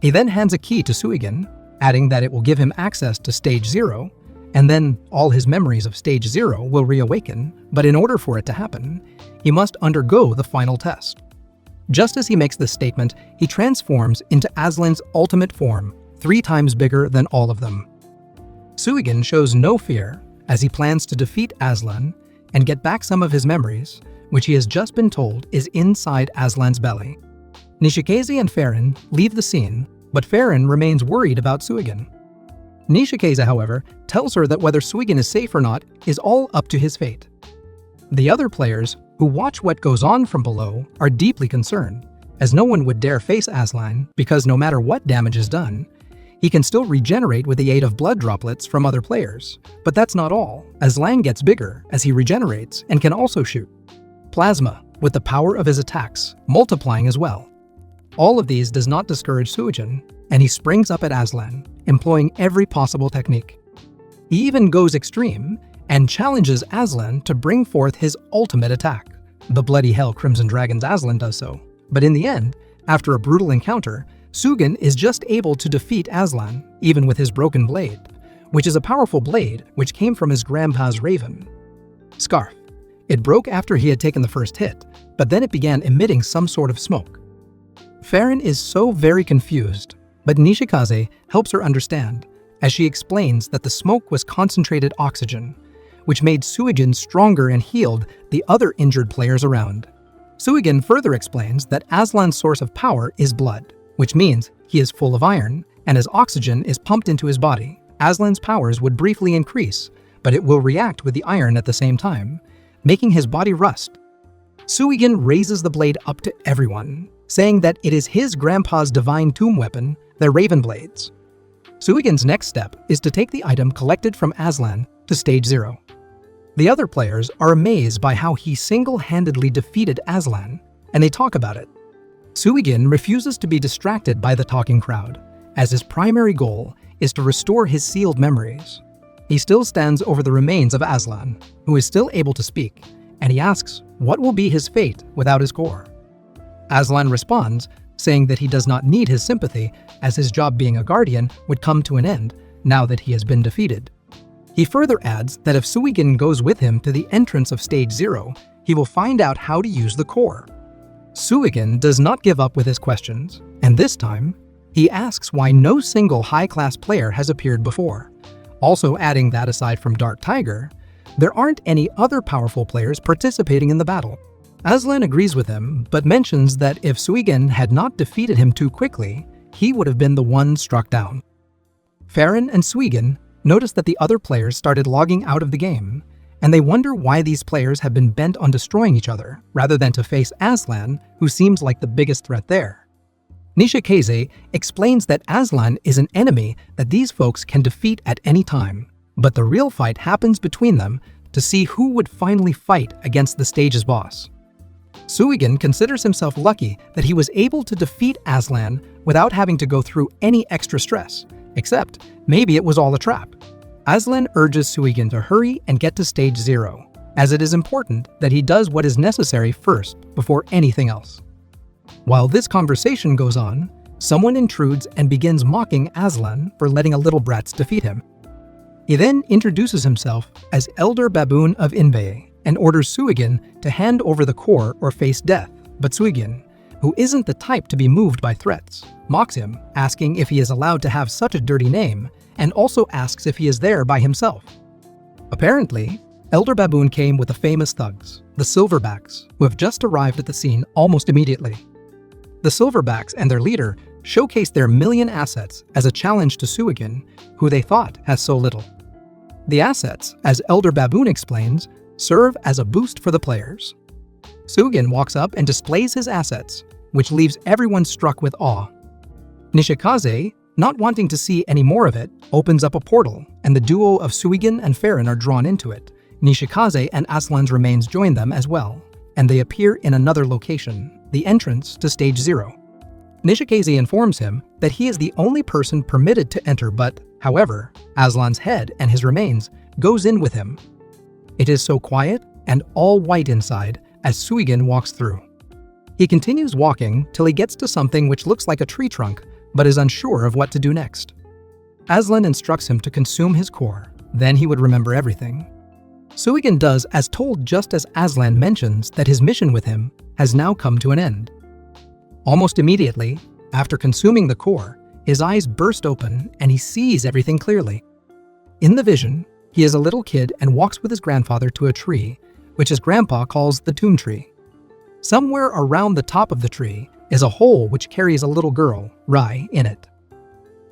He then hands a key to Suigin, adding that it will give him access to Stage 0, and then all his memories of Stage 0 will reawaken, but in order for it to happen, he must undergo the final test. Just as he makes this statement, he transforms into Aslan's ultimate form, 3 times bigger than all of them. Suigin shows no fear as he plans to defeat Aslan and get back some of his memories, which he has just been told is inside Aslan's belly. Nishikaze and Farron leave the scene, but Farron remains worried about Suigin. Nishikaze, however, tells her that whether Suigin is safe or not is all up to his fate. The other players, who watch what goes on from below, are deeply concerned, as no one would dare face Aslan because no matter what damage is done, he can still regenerate with the aid of blood droplets from other players. But that's not all, as Lang gets bigger as he regenerates and can also shoot plasma with the power of his attacks, multiplying as well. All of these does not discourage Suigin, and he springs up at Aslan, employing every possible technique. He even goes extreme and challenges Aslan to bring forth his ultimate attack. The bloody hell Crimson Dragon's Aslan does so. But in the end, after a brutal encounter, Suigin is just able to defeat Aslan, even with his broken blade, which is a powerful blade which came from his grandpa's raven. Scarf. It broke after he had taken the first hit, but then it began emitting some sort of smoke. Farron is so very confused, but Nishikaze helps her understand, as she explains that the smoke was concentrated oxygen, which made Suigin stronger and healed the other injured players around. Suigin further explains that Aslan's source of power is blood, which means he is full of iron, and as oxygen is pumped into his body, Aslan's powers would briefly increase, but it will react with the iron at the same time, making his body rust. Suigin raises the blade up to everyone, saying that it is his grandpa's divine tomb weapon, the Raven Blades. Suigin's next step is to take the item collected from Aslan to Stage 0. The other players are amazed by how he single-handedly defeated Aslan, and they talk about it. Suigin refuses to be distracted by the talking crowd, as his primary goal is to restore his sealed memories. He still stands over the remains of Aslan, who is still able to speak, and he asks what will be his fate without his core. Aslan responds, saying that he does not need his sympathy, as his job being a guardian would come to an end now that he has been defeated. He further adds that if Suigin goes with him to the entrance of Stage 0, he will find out how to use the core. Suigin does not give up with his questions, and this time, he asks why no single high-class player has appeared before, also adding that aside from Dark Tiger, there aren't any other powerful players participating in the battle. Aslan agrees with him, but mentions that if Suigin had not defeated him too quickly, he would have been the one struck down. Farron and Suigin notice that the other players started logging out of the game, and they wonder why these players have been bent on destroying each other, rather than to face Aslan, who seems like the biggest threat there. Nishikaze explains that Aslan is an enemy that these folks can defeat at any time, but the real fight happens between them to see who would finally fight against the stage's boss. Suigin considers himself lucky that he was able to defeat Aslan without having to go through any extra stress, except maybe it was all a trap. Aslan urges Suigin to hurry and get to Stage 0, as it is important that he does what is necessary first before anything else. While this conversation goes on, someone intrudes and begins mocking Aslan for letting a little brats defeat him. He then introduces himself as Elder Baboon of Inbei and orders Suigin to hand over the core or face death, but Suigin, who isn't the type to be moved by threats, mocks him, asking if he is allowed to have such a dirty name, and also asks if he is there by himself. Apparently, Elder Baboon came with the famous thugs, the Silverbacks, who have just arrived at the scene almost immediately. The Silverbacks and their leader showcase their million assets as a challenge to Suigin, who they thought has so little. The assets, as Elder Baboon explains, serve as a boost for the players. Suigin walks up and displays his assets, which leaves everyone struck with awe. Nishikaze, not wanting to see any more of it, opens up a portal, and the duo of Suigin and Farron are drawn into it. Nishikaze and Aslan's remains join them as well, and they appear in another location, the entrance to Stage 0. Nishikaze informs him that he is the only person permitted to enter, but, however, Aslan's head and his remains goes in with him. It is so quiet and all white inside as Suigin walks through. He continues walking till he gets to something which looks like a tree trunk, but is unsure of what to do next. Aslan instructs him to consume his core, then he would remember everything. Suigin does as told just as Aslan mentions that his mission with him has now come to an end. Almost immediately, after consuming the core, his eyes burst open and he sees everything clearly. In the vision, he is a little kid and walks with his grandfather to a tree, which his grandpa calls the tomb tree. Somewhere around the top of the tree is a hole which carries a little girl, Rei, in it.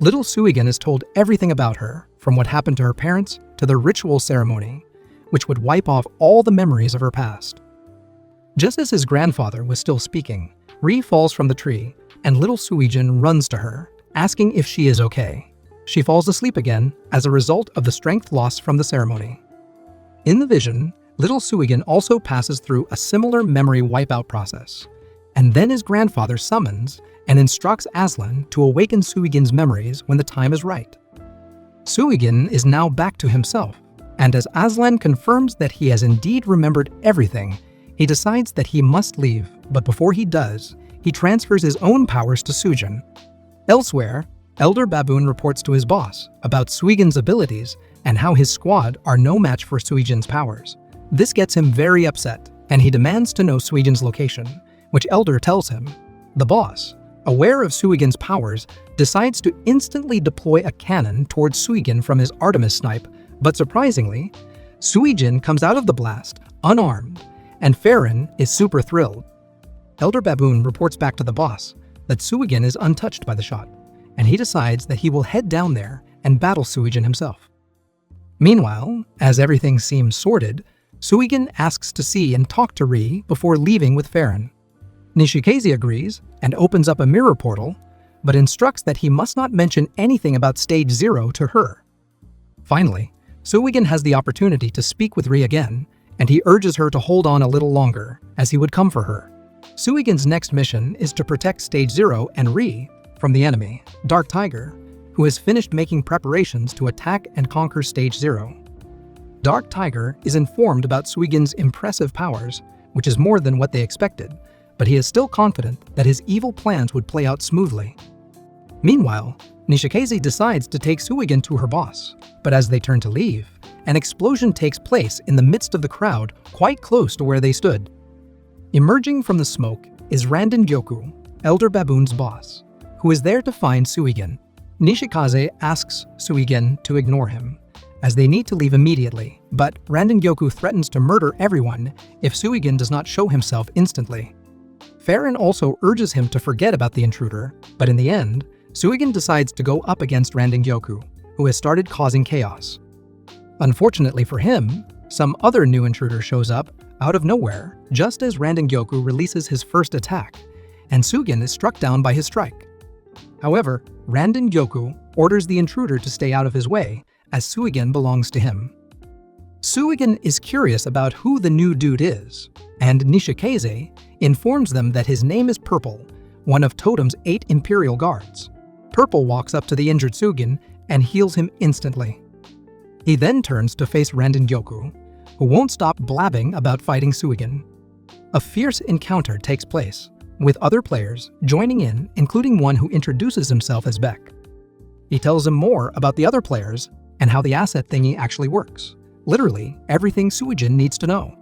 Little Suigin is told everything about her, from what happened to her parents to the ritual ceremony, which would wipe off all the memories of her past. Just as his grandfather was still speaking, Rei falls from the tree, and little Suigin runs to her, asking if she is okay. She falls asleep again as a result of the strength loss from the ceremony. In the vision, little Suigin also passes through a similar memory wipeout process, and then his grandfather summons and instructs Aslan to awaken Suigin's memories when the time is right. Suigin is now back to himself, and as Aslan confirms that he has indeed remembered everything, He decides that he must leave, but before he does, he transfers his own powers to Suigin. Elsewhere, Elder Baboon reports to his boss about Suigin's abilities and how his squad are no match for Suigin's powers. This gets him very upset, and he demands to know Suigin's location, which Elder tells him. The boss, aware of Suigin's powers, decides to instantly deploy a cannon towards Suigin from his Artemis snipe, but surprisingly, Suigin comes out of the blast unarmed, and Farron is super thrilled. Elder Baboon reports back to the boss that Suigin is untouched by the shot, and he decides that he will head down there and battle Suigin himself. Meanwhile, as everything seems sorted, Suigin asks to see and talk to Rei before leaving with Farron. Nishikaze agrees and opens up a mirror portal, but instructs that he must not mention anything about Stage 0 to her. Finally, Suigin has the opportunity to speak with Rei again, and he urges her to hold on a little longer, as he would come for her. Suigin's next mission is to protect Stage 0 and Rei from the enemy, Dark Tiger, who has finished making preparations to attack and conquer Stage 0. Dark Tiger is informed about Suigin's impressive powers, which is more than what they expected, but he is still confident that his evil plans would play out smoothly. Meanwhile, Nishikaze decides to take Suigin to her boss, but as they turn to leave, an explosion takes place in the midst of the crowd quite close to where they stood. Emerging from the smoke is Randen Gyoku, Elder Baboon's boss, who is there to find Suigin. Nishikaze asks Suigin to ignore him, as they need to leave immediately, but Randen Gyoku threatens to murder everyone if Suigin does not show himself instantly. Farron also urges him to forget about the intruder, but in the end, Suigin decides to go up against Randen Gyoku, who has started causing chaos. Unfortunately for him, some other new intruder shows up out of nowhere just as Randen Gyoku releases his first attack, and Suigin is struck down by his strike. However, Randen Gyoku orders the intruder to stay out of his way, as Suigin belongs to him. Suigin is curious about who the new dude is, and Nishikaze informs them that his name is Purple, one of Totem's 8 Imperial Guards. Purple walks up to the injured Suigin and heals him instantly. He then turns to face Randen Gyoku, who won't stop blabbing about fighting Suigin. A fierce encounter takes place, with other players joining in, including one who introduces himself as Beck. He tells him more about the other players and how the asset thingy actually works, literally everything Suigin needs to know.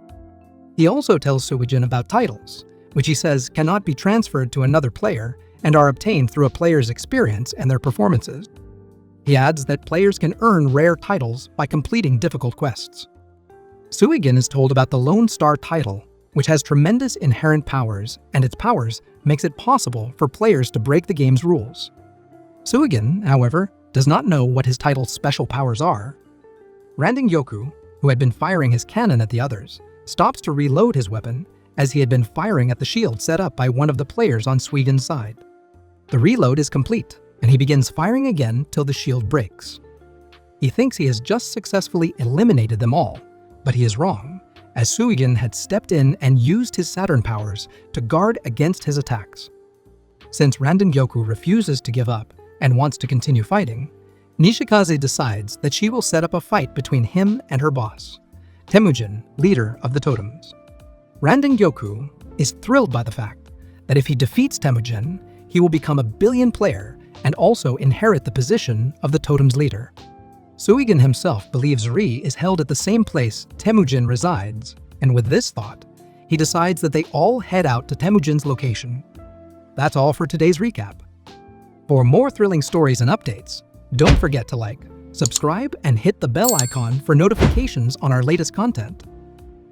He also tells Suigin about titles, which he says cannot be transferred to another player and are obtained through a player's experience and their performances. He adds that players can earn rare titles by completing difficult quests. Suigin is told about the Lone Star title, which has tremendous inherent powers, and its powers makes it possible for players to break the game's rules. Suigin, however, does not know what his title's special powers are. Randen Gyoku, who had been firing his cannon at the others, stops to reload his weapon as he had been firing at the shield set up by one of the players on Suigin's side. The reload is complete, and he begins firing again till the shield breaks. He thinks he has just successfully eliminated them all, but he is wrong, as Suigin had stepped in and used his Saturn powers to guard against his attacks. Since Randen Gyoku refuses to give up and wants to continue fighting, Nishikaze decides that she will set up a fight between him and her boss, Temujin, leader of the Totems. Randen Gyoku is thrilled by the fact that if he defeats Temujin, he will become a billion player and also inherit the position of the Totem's leader. Suigin himself believes Rei is held at the same place Temujin resides, and with this thought, he decides that they all head out to Temujin's location. That's all for today's recap. For more thrilling stories and updates, don't forget to like, subscribe, and hit the bell icon for notifications on our latest content.